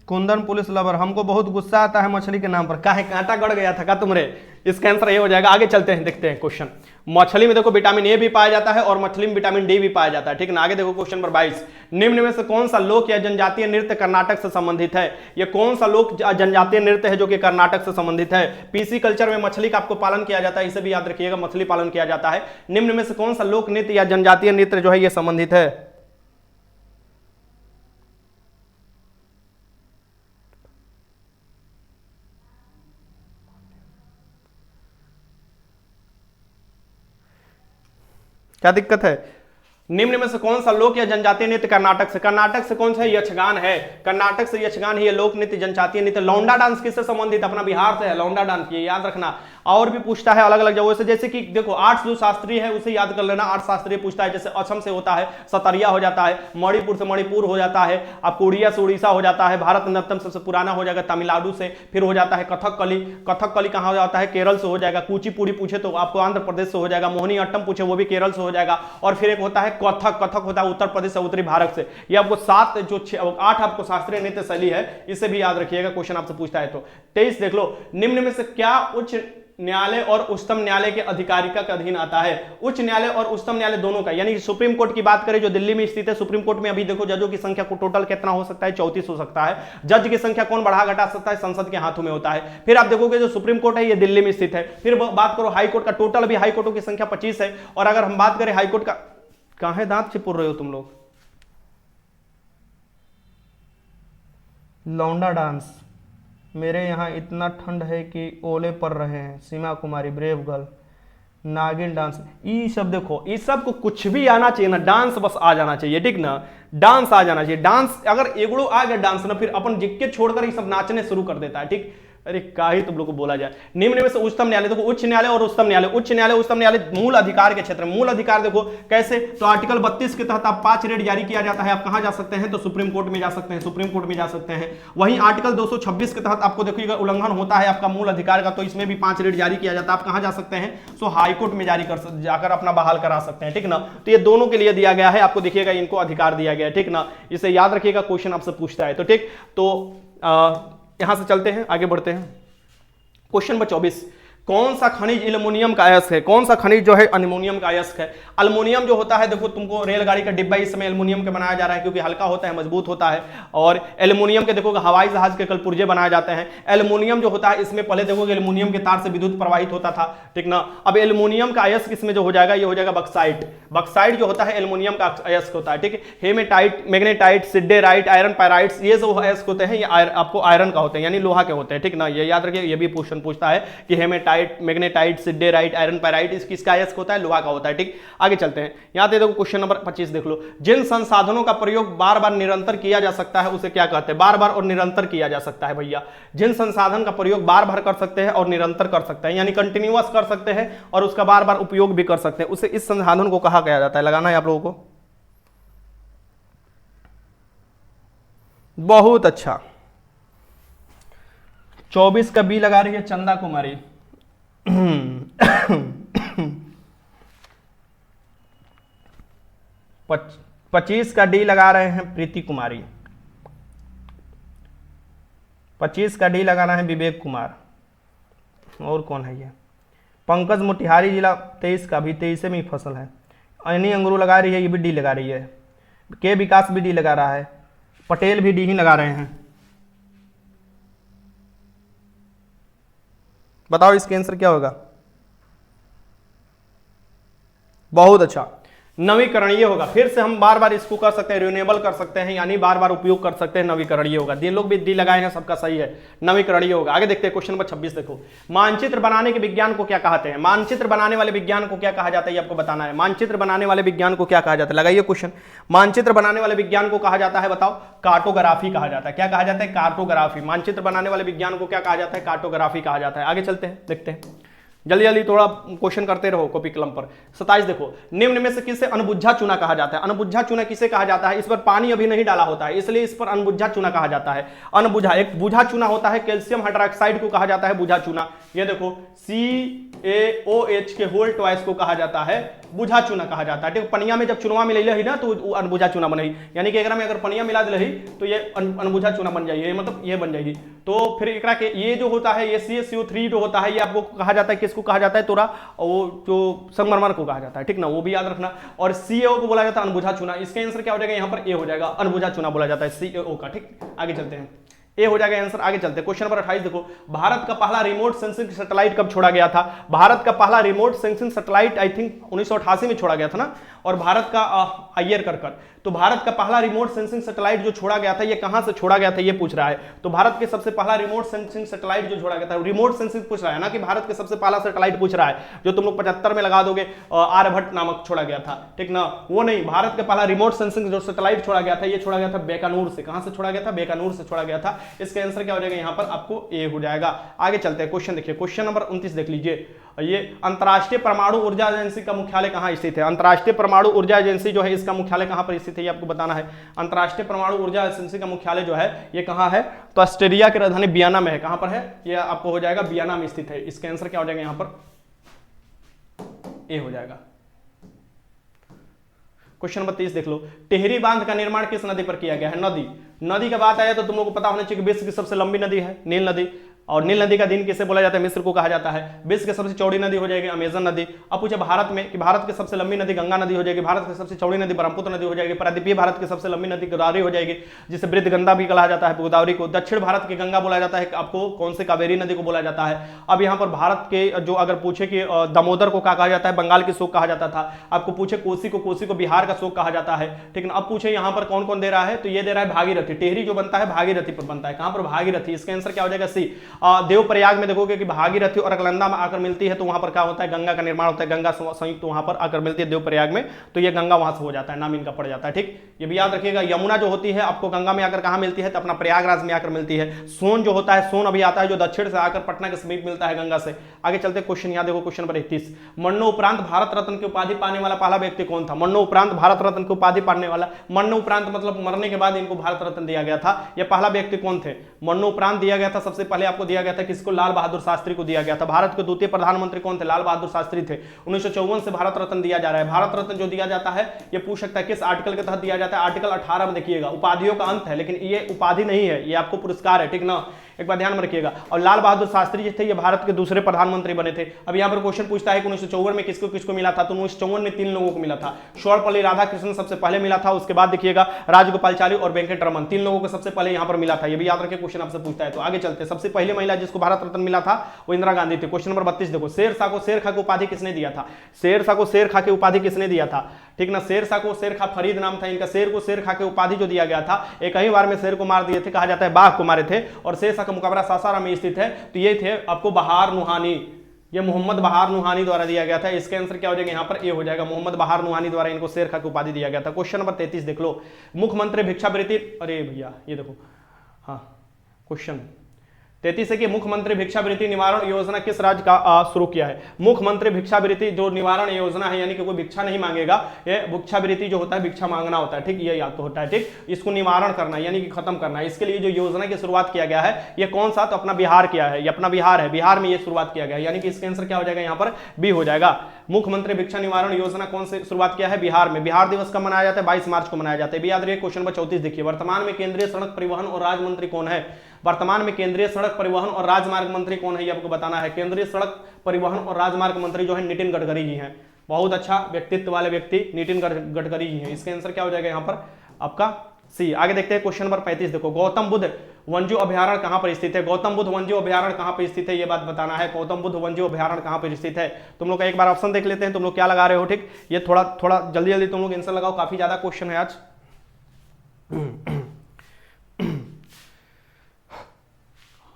कुंदन पुलिस लवर, हमको बहुत गुस्सा आता है मछली के नाम पर, काहे कांटा गड़ गया था का तुमरे? इसका आंसर ये हो जाएगा। आगे चलते हैं, देखते हैं क्वेश्चन। मछली में देखो विटामिन ए भी पाया जाता है और मछली में विटामिन डी भी पाया जाता है। ठीक ना, आगे देखो क्वेश्चन नंबर 22, निम्न में से कौन सा लोक या जनजातीय नृत्य कर्नाटक से संबंधित है? ये कौन सा लोक जनजातीय नृत्य है जो कि कर्नाटक से संबंधित है? पीसी कल्चर में मछली का आपको पालन किया जाता है, इसे भी याद रखिएगा, मछली पालन किया जाता है। निम्न में से कौन सा लोक नृत्य या जनजातीय नृत्य जो है ये संबंधित है? क्या दिक्कत है? निम्न में से कौन सा लोक या जनजातीय नृत्य कर्नाटक से? कर्नाटक से कौन सा? यक्षगान है, कर्नाटक से यक्षगान है, ये लोक नृत्य जनजातीय नृत्य। लौंडा डांस किससे संबंधित? अपना बिहार से है लौंडा डांस, ये याद रखना। और भी पूछता है अलग अलग जगहों से, जैसे कि देखो आठ जो शास्त्रीय है उसे याद कर लेना, आठ शास्त्रीय पूछता है, जैसे असम से होता है सतरिया हो जाता है, मणिपुर से मणिपुर हो जाता है, आपको उड़िया से उड़ीसा हो जाता है, भारत नृत्यम सबसे पुराना हो जाएगा तमिलनाडु से, फिर हो जाता है कथकली। कथकली कहाँ हो जाता है? केरल से हो जाएगा। कुचिपुड़ी पूछे तो आपको आंध्र प्रदेश से हो जाएगा। मोहिनी अट्टम पूछे वो भी केरल से हो जाएगा। और फिर एक होता है कथक, कथक होता है उत्तर प्रदेश से, उत्तरी भारत से। ये आपको सात जो आठ आपको शास्त्रीय नृत्य शैली है, इसे भी याद रखिएगा, क्वेश्चन आपसे पूछता है तो। 23 देख लो, निम्न में से क्या उच्च न्यायालय और उच्चतम न्यायालय के अधिकारिका के अधीन आता है? उच्च न्यायालय और उच्चतम न्यायालय दोनों का, यानी सुप्रीम कोर्ट की बात करें जो दिल्ली में स्थित है, सुप्रीम कोर्ट में अभी देखो जजों की संख्या को टोटल कितना हो सकता है? 34 हो सकता है। जज की संख्या कौन बढ़ा घटा सकता है? संसद के हाथों में होता है। फिर आप देखोगे जो सुप्रीम कोर्ट है ये दिल्ली में स्थित है। फिर बात करो हाईकोर्ट का, टोटल अभी हाईकोर्टों की संख्या 25 है। और अगर हम बात करें हाईकोर्ट का, कहां है दांत चिपुर रहे हो तुम लोग? लौंडा डांस, मेरे यहाँ इतना ठंड है कि ओले पड़ रहे हैं, सीमा कुमारी, ब्रेव गर्ल, नागिन डांस, ये सब देखो, इस सब को कुछ भी आना चाहिए ना, डांस बस आ जाना चाहिए। ठीक ना, डांस आ जाना चाहिए। डांस अगर एगो आ गया डांस ना, फिर अपन जिक्के छोड़कर ये सब नाचने शुरू कर देता है। ठीक, अरे का ही तुम लोग को बोला जाए। निम्न में से उच्चतम न्यायालय देखो, उच्च न्यायालय और उच्चतम न्यायालय, उच्च न्यायालय उच्चतम न्यायालय मूल अधिकार के क्षेत्र में। मूल अधिकार देखो कैसे, तो आर्टिकल 32 के तहत आप 5 रेट जारी किया जाता है, आप कहां जा सकते हैं? तो सुप्रीम कोर्ट में जा सकते हैं, सुप्रीम कोर्ट में जा सकते हैं। वहीं आर्टिकल 226 के तहत आपको देखिएगा उल्लंघन होता है आपका मूल अधिकार का, तो इसमें भी 5 रेट जारी किया जाता है, आप कहां जा सकते हैं? सो हाईकोर्ट में जारी कर जाकर अपना बहाल करा सकते हैं। ठीक ना, तो ये दोनों के लिए दिया गया है, आपको देखिएगा इनको अधिकार दिया गया है। ठीक ना, इसे याद रखिएगा, क्वेश्चन आपसे पूछता है तो। ठीक, तो यहां से चलते हैं, आगे बढ़ते हैं। क्वेश्चन नंबर 24, कौन सा खनिज एल्युमिनियम का अयस्क है? कौन सा खनिज जो है एल्युमिनियम का अयस्क है? एल्युमिनियम जो होता है देखो, तुमको रेलगाड़ी का डिब्बा इस समय एल्युमिनियम के बनाया जा रहा है क्योंकि हल्का होता है, मजबूत होता है। और एल्युमिनियम के देखोगे हवाई जहाज के कल पुर्जे बनाए जाते हैं। एल्युमिनियम जो होता है इसमें पहले देखोगे एल्युमिनियम के तार से विद्युत प्रवाहित होता था। ठीक ना, अब एल्युमिनियम का अयस्क इसमें जो हो जाएगा ये हो जाएगा बक्साइट। बक्साइट जो होता है एल्युमिनियम का अयस्क होता है। ठीक है, हेमेटाइट, मैग्नेटाइट, सिडेराइट, आयरन पैराइट्स, ये जो अयस्क होते हैं ये आपको आयरन का होते हैं, यानी लोहा के होते हैं। ठीक ना, ये याद रखिए, ये भी क्वेश्चन पूछता है कि हेमेटाइट, मैग्नेटाइट, सिडेराइट, आयरन पैराइट किसका अयस्क होता है? लोहा का होता है। ठीक, आगे चलते हैं। यहां देखो क्वेश्चन नंबर 25 देख लो, जिन संसाधनों का प्रयोग बार बार निरंतर किया जा सकता है उसे क्या कहते हैं? बार बार और निरंतर किया जा सकता है भैया। जिन संसाधन का प्रयोग बार बार कर सकते हैं और निरंतर कर सकते हैं, यानी कंटिन्यूअस कर सकते हैं और उसका बार बार उपयोग भी कर सकते हैं, उसे इस संसाधन को कहा गया जाता है? लगाना है आप लोगों को। बहुत अच्छा, 24 का बी लगा रही है चंदा कुमारी। 25 का डी लगा रहे हैं प्रीति कुमारी। 25 का डी लगाना है विवेक कुमार। और कौन है ये? पंकज मोतिहारी जिला 23 का भी 23 में ही फसल है। अनी अंगरू लगा रही है, ये भी डी लगा रही है। के विकास भी डी लगा रहा है। पटेल भी डी ही लगा रहे हैं। बताओ इसका आंसर क्या होगा? बहुत अच्छा, नवीकरणीय होगा। फिर से हम बार बार इसको कर सकते हैं, रिन्यूएबल कर सकते हैं, यानी बार बार उपयोग कर सकते हैं, नवीकरणीय होगा। दिन लोग भी डी लगाए हैं, सबका सही है, नवीकरणीय होगा। आगे देखते हैं क्वेश्चन नंबर 26 देखो, मानचित्र बनाने के विज्ञान को क्या कहते हैं? मानचित्र बनाने वाले विज्ञान को क्या कहा जाता है ये आपको बताना है। मानचित्र बनाने वाले विज्ञान को क्या कहा जाता है? लगाइए क्वेश्चन। मानचित्र बनाने वाले विज्ञान को कहा जाता है, बताओ? कार्टोग्राफी कहा जाता है। क्या कहा जाता है? कार्टोग्राफी। मानचित्र बनाने वाले विज्ञान को क्या कहा जाता है? कार्टोग्राफी कहा जाता है। आगे चलते हैं, देखते हैं। जल्दी जल्दी थोड़ा क्वेश्चन करते रहो कॉपी कलम पर। 27 देखो, निम्न में से किसे अनबुझा चूना कहा जाता है? अनबुझा चूना किसे कहा जाता है? इस पर पानी अभी नहीं डाला होता है, इसलिए इस पर अनबुझा चूना कहा जाता है। अनबुझा, एक बुझा चूना होता है, कैल्शियम हाइड्रोक्साइड को कहा जाता है बुझा चूना। ये देखो CaOH के होल ट्वाइस को कहा जाता है बुझा चूना कहा जाता है। देखो पनिया में जब चुनवा मिलैले ही ना तो अनबुझा चूना बनही, यानी कि एकरा में अगर पनिया मिला दिलही तो ये अनबुझा चूना बन जाइए, मतलब ये बन जाएगी। तो फिर एकरा के ये जो होता है ये CaCO3 जो होता है ये आपको कहा जाता है, किसको कहा जाता है? तोरा वो जो संगमरमर को कहा जाता है, ठीक ना, वो भी याद रखना। और CaO को बोला जाता है अनबुझा चूना। इसका आंसर क्या हो जाएगा? यहाँ पर ए हो जाएगा, अनबुझा चूना बोला जाता है CaO का। ठीक, आगे चलते हैं, ए हो जाएगा आंसर। आगे चलते हैं क्वेश्चन नंबर 28 देखो, भारत का पहला रिमोट सेंसिंग सैटेलाइट कब छोड़ा गया था? भारत का पहला remote sensing satellite I think 1988 में छोड़ा गया था ना। और भारत का अय्यर कर तो भारत का पहला रिमोट सेंसिंग सैटेलाइट जो छोड़ा गया था ये कहां से छोड़ा गया था ये पूछ रहा है। तो भारत के सबसे पहला रिमोट सेंसिंग सैटेलाइट जो छोड़ा गया था, रिमोट सेंसिंग पूछ रहा है ना, कि भारत के सबसे पहला सैटेलाइट पूछ रहा है, जो तुम लोग 75 में लगा दोगे आर्यभट्ट नामक छोड़ा गया था, ठीक ना, वो नहीं। भारत का पहला रिमोट सेंसिंग जो सैटेलाइट छोड़ा गया था ये छोड़ा गया था बीकानेर से। कहां से छोड़ा गया था? बीकानेर से छोड़ा गया था। इसका आंसर क्या हो जाएगा? यहाँ पर आपको ए हो जाएगा। आगे चलते हैं, क्वेश्चन देखिए, क्वेश्चन नंबर 29 देख लीजिए। ये अंतरराष्ट्रीय परमाणु ऊर्जा एजेंसी का मुख्यालय कहां स्थित है? अंतरराष्ट्रीय परमाणु ऊर्जा एजेंसी जो है इसका मुख्यालय कहां पर स्थित है ये आपको बताना है। अंतरराष्ट्रीय परमाणु ऊर्जा एजेंसी का मुख्यालय जो है ये कहां है? तो ऑस्ट्रेलिया की राजधानी वियना में है। कहां पर है? ये आपको हो जाएगा वियना में स्थित है। इसका आंसर क्या हो जाएगा? यहां पर ए हो जाएगा। क्वेश्चन नंबर 30 देख लो, टिहरी बांध का निर्माण किस नदी पर किया गया है? नदी का बात आया तो तुम लोग को पता होना चाहिए कि विश्व की सबसे लंबी नदी है नील नदी। और नील नदी का दिन किसे बोला जाता है? मिस्र को कहा जाता है। विश्व की सबसे चौड़ी नदी हो जाएगी अमेजन नदी। अब पूछे भारत में कि भारत की सबसे लंबी नदी गंगा नदी हो जाएगी, भारत की सबसे चौड़ी नदी ब्रह्मपुत्र नदी हो जाएगी, प्रायद्वीपीय भारत की सबसे लंबी नदी गोदावरी हो जाएगी, जिसे वृद्ध गंगा भी कहा जाता है गोदावरी को। दक्षिण भारत की गंगा बोला जाता है आपको कौन से? कावेरी नदी को बोला जाता है। अब यहाँ पर भारत के जो अगर पूछे कि दामोदर को क्या कहा जाता है? बंगाल की शोक कहा जाता था। आपको पूछे कोसी को बिहार का शोक कहा जाता है, ठीक ना। अब पूछे यहाँ पर कौन कौन दे रहा है? तो ये दे रहा है भागीरथी। टिहरी जो बनता है भागीरथी पर बनता है। कहां पर? भागीरथी। इसका आंसर क्या हो जाएगा? सी। देवप्रयाग में देखोगे कि भागीरथी और अलकनंदा में आकर मिलती है तो वहां पर क्या होता है? गंगा का निर्माण होता है। गंगा संयुक्त वहां पर आकर मिलती है देवप्रयाग में, तो ये गंगा वहां से हो जाता है, नाम इनका पड़ जाता है। ठीक, ये भी याद रखिएगा। यमुना जो होती है आपको गंगा में आकर कहां मिलती है? तो अपना प्रयागराज में आकर मिलती है। सोन जो होता है, सोन अभी आता है जो दक्षिण से आकर पटना के समीप मिलता है गंगा से। आगे चलते क्वेश्चन, यहां देखो क्वेश्चन नंबर 31, मरणोपरांत भारत रत्न की उपाधि पाने वाला पहला व्यक्ति कौन था? मरणोपरांत भारत रत्न की उपाधि पाने वाला, मरणोपरांत मतलब मरने के बाद इनको भारत रत्न दिया गया था। यह पहला व्यक्ति कौन थे? मरणोपरांत दिया गया था सबसे पहले आपको दिया गया था किसको? लाल बहादुर शास्त्री को दिया गया था। भारत के द्वितीय प्रधानमंत्री कौन थे? लाल बहादुर शास्त्री थे। 1954 से भारत रत्न दिया जा रहा है। भारत रत्न जो दिया जाता है ये पूछ सकता है किस आर्टिकल के तहत दिया जाता है? आर्टिकल 18 में देखिएगा। उपाधियों का अंत है लेकिन ये उपाधि नहीं है, ये आपको पुरस्कार है, ठीक ना, एक बार ध्यान में रखिएगा। और लाल बहादुर शास्त्री जी थे ये भारत के दूसरे प्रधानमंत्री बने थे। अब यहाँ पर क्वेश्चन पूछता है कि 1954 में किसको किसको मिला था? तो 1954 में 3 लोगों को मिला था। सर्वपल्ली राधाकृष्णन सबसे पहले मिला था, उसके बाद देखिएगा राजगोपालाचारी और वेंकटरमन, 3 लोगों को सबसे पहले यहाँ पर मिला था। ये भी याद रखिए, क्वेश्चन आपसे पूछता है। तो आगे चलते, सबसे पहली महिला जिसको भारत रत्न मिला था वो इंदिरा गांधी थी। क्वेश्चन नंबर 32 देखो, शेरशाह को शेरखा की उपाधि किसने दिया था? शेरशाह को शेरखा की उपाधि किसने दिया था? ठीक ना, शेरशाह को शेरखा फरीद नाम था इनका। शेर को शेरखा की उपाधि जो दिया गया था, एक ही बार में शेर को मार दिए थे, कहा जाता है बाघ को मारे थे। और शेरशाह का मुकाबला सासाराम में स्थित है, तो ये थे आपको बहार नुहानी, ये मोहम्मद बहार नुहानी द्वारा दिया गया था। इसका आंसर क्या हो जाएगा? यहाँ पर ए हो जाएगा, मोहम्मद बहार नुहानी द्वारा इनको शेरखा की उपाधि दिया गया था। क्वेश्चन नंबर 33 देख लो, मुख्यमंत्री भिक्षावृत्ति, अरे भैया ये देखो, हाँ क्वेश्चन 33 है कि मुख्यमंत्री भिक्षावृत्ति निवारण योजना किस राज्य का शुरू किया है? मुख्यमंत्री भिक्षावृत्ति जो निवारण योजना है, यानी कि कोई भिक्षा नहीं मांगेगा, ये भिक्षावृत्ति जो होता है भिक्षा मांगना होता है, ठीक, ये याद तो होता है, ठीक, इसको निवारण करना यानी कि खत्म करना है। इसके लिए जो योजना की शुरुआत किया गया है ये कौन सा? तो अपना बिहार किया है, ये अपना बिहार है, बिहार में ये शुरुआत किया गया है, यानी कि इसका आंसर क्या हो जाएगा? यहाँ पर बी हो जाएगा। मुख्यमंत्री भिक्षा निवारण योजना कौन से शुरुआत किया है? बिहार में। बिहार दिवस कब मनाया जाता है? 22 मार्च को मनाया जाता है, याद रखिए। क्वेश्चन नंबर 34 देखिए, वर्तमान में केंद्रीय सड़क परिवहन और राज्य मंत्री कौन है? वर्तमान में केंद्रीय सड़क परिवहन और राजमार्ग मंत्री कौन है ये आपको बताना है। केंद्रीय सड़क परिवहन और राजमार्ग मंत्री जो है नितिन गडकरी जी हैं। बहुत अच्छा व्यक्तित्व वाले व्यक्ति नितिन गडकरी जी हैं। इसका आंसर क्या हो जाएगा यहाँ पर? आपका सी। आगे देखते हैं क्वेश्चन नंबर 35 देखो, गौतम बुद्ध वन्यजो अभ्यारण्य कहां पर स्थित है? गौतम बुद्ध वन्यजो अभ्यारण्य कहां पर स्थित है ये बात बताना है। गौतम बुद्ध वन्यजो अभ्यारण्य कहां पर स्थित है? तुम लोग का एक बार ऑप्शन देख लेते हैं, तुम लोग क्या लगा रहे हो, ठीक, ये थोड़ा थोड़ा जल्दी जल्दी तुम लोग आंसर लगाओ, काफी ज्यादा क्वेश्चन है आज।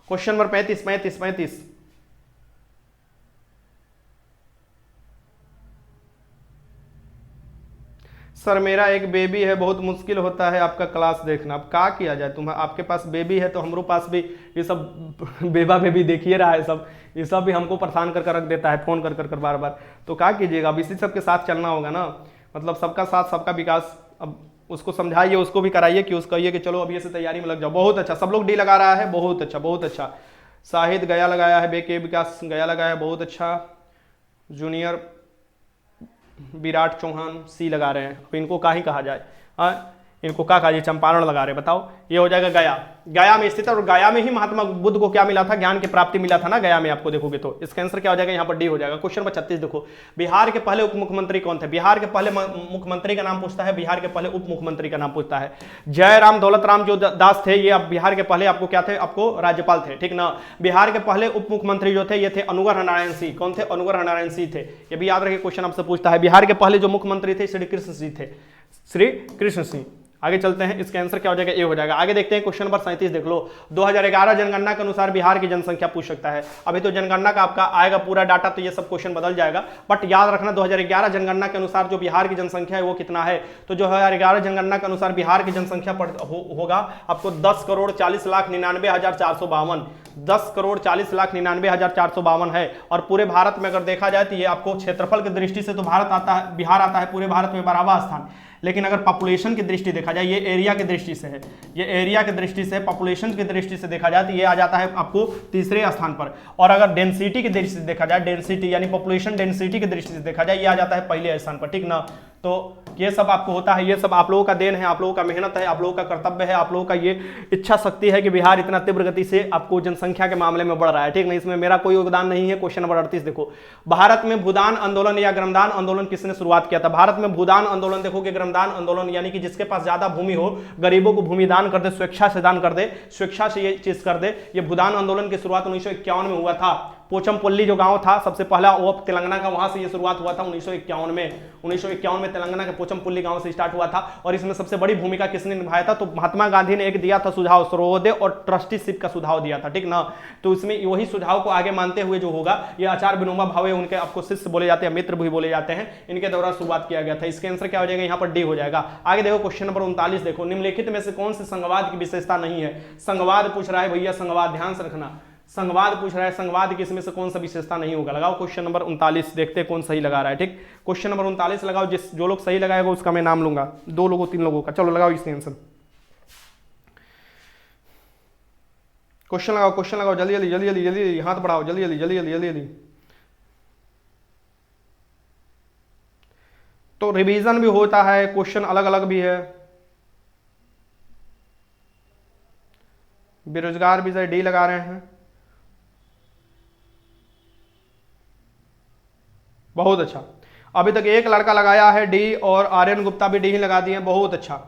क्वेश्चन नंबर 35 सर मेरा एक बेबी है, बहुत मुश्किल होता है आपका क्लास देखना। अब क्या किया जाए, तुम आपके पास बेबी है तो हमारे पास भी ये सब बेबा बेबी देखिए रहा है सब, ये सब भी हमको परेशान कर रख देता है फ़ोन कर बार बार। तो क्या कीजिएगा, अब इसी सब के साथ चलना होगा ना, मतलब सबका साथ सबका विकास। अब उसको समझाइए, उसको भी कराइए कि उसको कहिए कि चलो अभी से तैयारी में लग जाओ। बहुत अच्छा, सब लोग डी लगा रहा है, बहुत अच्छा बहुत अच्छा। शाहिद गया लगाया है, बेके विकास गया लगाया, बहुत अच्छा। जूनियर विराट चौहान सी लगा रहे हैं। अब इनको का ही कहा जाए, इनको क्या कहा जाए, चंपारण लगा रहे हैं। बताओ, ये हो जाएगा गया, गया में स्थित है। और गया में ही महात्मा बुद्ध को क्या मिला था, ज्ञान की प्राप्ति मिला था ना गया में, आपको देखोगे तो इसका आंसर क्या हो जाएगा, यहाँ पर डी हो जाएगा। क्वेश्चन नंबर 36 देखो, बिहार के पहले उप मुख्यमंत्री कौन थे? बिहार के पहले मुख्यमंत्री का नाम पूछता है, बिहार के पहले उप मुख्यमंत्री का नाम पूछता है। जयराम दौलत राम जो दास थे, ये अब बिहार के पहले आपको क्या थे, आपको राज्यपाल थे, ठीक ना। बिहार के पहले उप मुख्यमंत्री जो थे ये थे अनुग्रह नारायण सिंह। कौन थे? अनुग्रह नारायण सिंह थे। ये भी याद रखिए, क्वेश्चन आपसे पूछता है। बिहार के पहले जो मुख्यमंत्री थे श्री कृष्ण सिंह थे, श्री कृष्ण सिंह। आगे चलते हैं, इसका आंसर क्या हो जाएगा, ए हो जाएगा। आगे देखते हैं क्वेश्चन नंबर 37 देख लो। 2011 जनगणना के अनुसार बिहार की जनसंख्या पूछ सकता है। अभी तो जनगणना का आपका आएगा पूरा डाटा, तो ये सब क्वेश्चन बदल जाएगा, बट याद रखना 2011 जनगणना के अनुसार जो बिहार की जनसंख्या है वो कितना है। तो 2011 जनगणना के अनुसार बिहार की जनसंख्या होगा आपको 10,40,99,452। 10,40,99,452 है। और पूरे भारत में अगर देखा जाए तो ये आपको क्षेत्रफल की दृष्टि से तो भारत आता है, बिहार आता है पूरे भारत में 12वां स्थान। लेकिन अगर पॉपुलेशन की दृष्टि देखा जाए, ये एरिया की दृष्टि से है, ये एरिया की दृष्टि से, पॉपुलेशन की दृष्टि से देखा जाए तो ये आ जाता है आपको तीसरे स्थान पर। और अगर डेंसिटी की दृष्टि से देखा जाए, डेंसिटी यानी पॉपुलेशन डेंसिटी की दृष्टि से देखा जाए, ये आ जाता है पहले स्थान पर, ठीक ना। तो ये सब आपको होता है, ये सब आप लोगों का देन है, आप लोगों का मेहनत है, आप लोगों का कर्तव्य है, आप लोगों का ये इच्छा शक्ति है कि बिहार इतना तीव्र गति से आपको जनसंख्या के मामले में बढ़ रहा है, ठीक नहीं। इसमें मेरा कोई योगदान नहीं है। क्वेश्चन नंबर 38 देखो, भारत में भूदान आंदोलन या ग्रामदान आंदोलन किसने शुरुआत किया था? भारत में भूदान आंदोलन देखोगे, ग्रामदान आंदोलन यानी कि जिसके पास ज्यादा भूमि हो, गरीबों को भूमि दान कर दे, स्वेच्छा से दान कर दे, स्वेच्छा से ये चीज कर दे। ये भूदान आंदोलन की शुरुआत 1951 में हुआ था। पोचमपल्ली जो गांव था सबसे पहला, वो तेलंगाना का, वहां से ये शुरुआत हुआ था 1951 में। 1951 में तेलंगाना के पोचमपल्ली गांव से स्टार्ट हुआ था। और इसमें सबसे बड़ी भूमिका किसने निभाया था? तो महात्मा गांधी ने एक दिया था सुझाव, सर्वोदय और ट्रस्टीशिप का सुझाव दिया था, ठीक ना। तो इसमें वही सुझाव को आगे मानते हुए जो होगा, ये आचार्य विनोबा भावे, उनके आपको शिष्य बोले जाते हैं, मित्र भी बोले जाते हैं, इनके द्वारा शुरुआत किया गया था। इसके आंसर क्या हो जाएगा, यहाँ पर डी हो जाएगा। आगे देखो क्वेश्चन नंबर 39 देखो, निम्नलिखित में से कौन सी संघवाद की विशेषता नहीं है? संघवाद पूछ रहा है भैया, संघवाद ध्यान से रखना, संघवाद पूछ रहा है, संघवाद की इसमें से कौन सा विशेषता नहीं होगा। लगाओ क्वेश्चन नंबर 39, देखते हैं कौन सही लगा रहा है, ठीक। क्वेश्चन नंबर 39 लगाओ, जो लोग सही लगाएगा उसका मैं नाम लूंगा, 2 लोगों 3 लोगों का। चलो लगाओ इसका आंसर। क्वेश्चन लगाओ, क्वेश्चन लगाओ, जल्दी जल्दी जल्दी जल्दी जल्दी, हाथ बढ़ाओ, जल्दी जल्दी जल्दी जल्दी जल्दी जल्दी। तो रिवीजन भी होता है, क्वेश्चन अलग अलग भी है। बेरोजगार विषय डी लगा रहे हैं, बहुत अच्छा। अभी तक एक लड़का लगाया है डी, और आर्यन गुप्ता भी डी ही लगा दिए, बहुत अच्छा।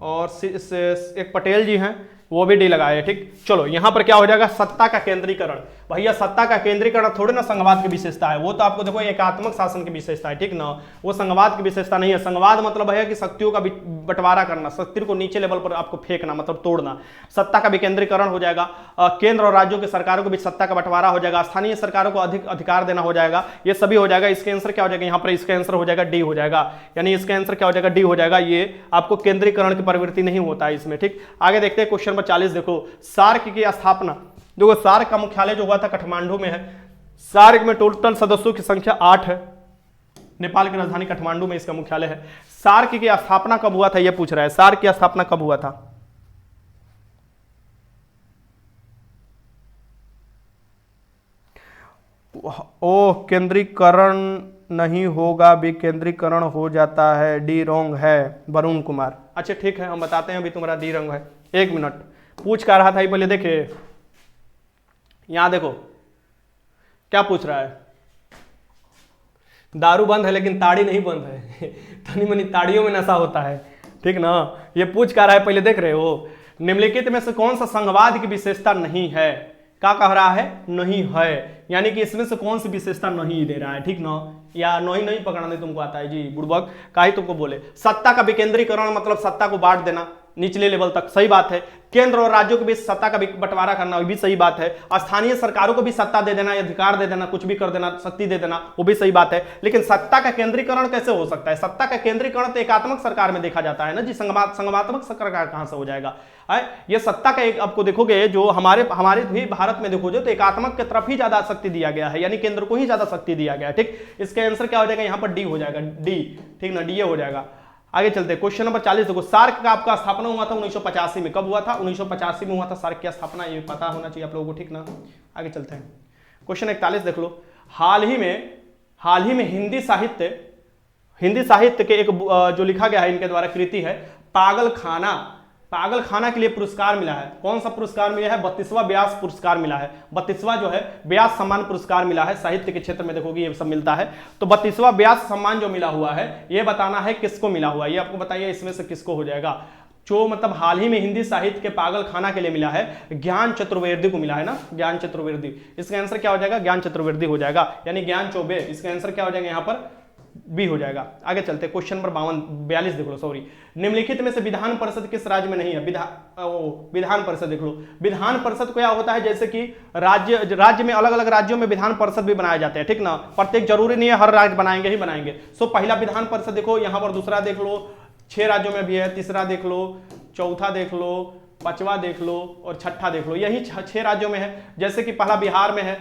और एक पटेल जी हैं, वो भी डी लगाए, ठीक। चलो यहाँ पर क्या हो जाएगा, सत्ता का केंद्रीकरण। भैया सत्ता का केंद्रीकरण थोड़े ना संघवाद की विशेषता है, वो तो आपको देखो एकात्मक शासन की विशेषता है, ठीक ना। वो संघवाद की विशेषता नहीं है। संघवाद मतलब है कि शक्तियों का बंटवारा करना, शक्ति को नीचे लेवल पर आपको फेंकना, मतलब तोड़ना। सत्ता का विकेंद्रीकरण हो जाएगा, केंद्र और राज्यों की सरकारों के बीच सत्ता का बंटवारा हो जाएगा, स्थानीय सरकारों को अधिक अधिकार देना हो जाएगा, ये सभी हो जाएगा। इसका आंसर क्या हो जाएगा, यहाँ पर इसका आंसर हो जाएगा डी हो जाएगा, यानी इसका आंसर क्या हो जाएगा, डी हो जाएगा। ये आपको केंद्रीकरण की प्रवृत्ति नहीं होता है इसमें, ठीक। आगे देखते हैं क्वेश्चन नंबर 40 देखो, सार्क की स्थापना, देखो सार्क का मुख्यालय जो हुआ था काठमांडू में है। सार्क में टोटल सदस्यों की संख्या 8 है। नेपाल की राजधानी काठमांडू में इसका मुख्यालय है। सार्क की स्थापना कब हुआ था, यह पूछ रहा है, सार्क की स्थापना कब हुआ था? ओ केंद्रीकरण नहीं होगा, विकेंद्रीकरण हो जाता है, डी रॉन्ग है, वरुण कुमार। अच्छा ठीक है, हम बताते हैं, अभी तुम्हारा डी रॉन्ग है। 1 मिनट, पूछ क्या रहा था ये पहले देखे, यहां देखो क्या पूछ रहा है। दारू बंद है लेकिन ताड़ी नहीं बंद है तनी मनी ताड़ियों में नशा होता है, ठीक ना। ये पूछ क्या रहा है पहले देख रहे हो, निम्नलिखित में से कौन सा संघवाद की विशेषता नहीं है? क्या कह रहा है, नहीं है, यानी कि इसमें से कौन सी विशेषता नहीं दे रहा है, ठीक ना। या नहीं नहीं पकड़ने तुमको आता है जी बुड़बक, का ही तुमको बोले। सत्ता का विकेंद्रीकरण मतलब सत्ता को बांट देना, निचले लेवल तक, सही बात है। केंद्र और राज्यों के बीच सत्ता का बंटवारा करना, वो भी सही बात है। स्थानीय सरकारों को भी सत्ता दे देना, अधिकार दे देना, कुछ भी कर देना, शक्ति दे देना, वो भी सही बात है। लेकिन सत्ता का केंद्रीकरण कैसे हो सकता है? सत्ता का केंद्रीकरण तो एकात्मक सरकार में देखा जाता है ना जी, संगमात्मक सरकार कहां से हो जाएगा? ये सत्ता का एक, आपको देखोगे जो हमारे भी भारत में देखोगे तो एकात्मक की तरफ ही ज्यादा शक्ति दिया गया है, यानी केंद्र को ही ज्यादा शक्ति दिया गया है। ठीक, इसका आंसर क्या हो जाएगा? यहाँ पर डी हो जाएगा, डी, ठीक ना, डी हो जाएगा। आगे चलते हैं, क्वेश्चन नंबर 40 देखो। सार्क का आपका स्थापना हुआ था 1985 में। कब हुआ था? 1985 में हुआ था सार्क की स्थापना, ये पता होना चाहिए आप लोगों को, ठीक ना। आगे चलते हैं, क्वेश्चन 41 देख लो। हाल ही में हिंदी साहित्य के एक जो लिखा गया है इनके द्वारा कृति है पागल खाना के लिए पुरस्कार मिला है। कौन सा पुरस्कार मिला है? 32वां व्यास पुरस्कार मिला है। 32वां जो है व्यास सम्मान पुरस्कार मिला है। साहित्य के क्षेत्र में देखोगे ये सब मिलता है। तो 32वां व्यास सम्मान जो मिला हुआ है, ये बताना है किसको मिला हुआ है, ये आपको बताइए इसमें से किसको हो जाएगा। जो मतलब हाल ही में हिंदी साहित्य के पागल खाना के लिए मिला है, ज्ञान चतुर्वेदी को मिला है ना, ज्ञान चतुर्वेदी। इसका आंसर क्या हो जाएगा? ज्ञान चतुर्वेदी हो जाएगा, यानी ज्ञान चौबे। इसका आंसर क्या हो जाएगा? यहाँ पर बी हो जाएगा। आगे चलते, क्वेश्चन नंबर 42 देख लो, सॉरी। निम्नलिखित में से विधान परिषद किस राज्य में नहीं है? विधान परिषद देख लो। विधान परिषद क्या होता है? जैसे कि राज्य में अलग अलग राज्यों में विधान परिषद भी बनाए जाते हैं, ठीक ना। प्रत्येक जरूरी नहीं है हर राज्य बनाएंगे ही बनाएंगे। सो पहला विधान परिषद देखो यहाँ पर, दूसरा देख लो 6 राज्यों में भी है, तीसरा देख लो, चौथा देख लो, पांचवा देख लो और छठा देख लो, यही 6 राज्यों में है। जैसे कि पहला बिहार में है,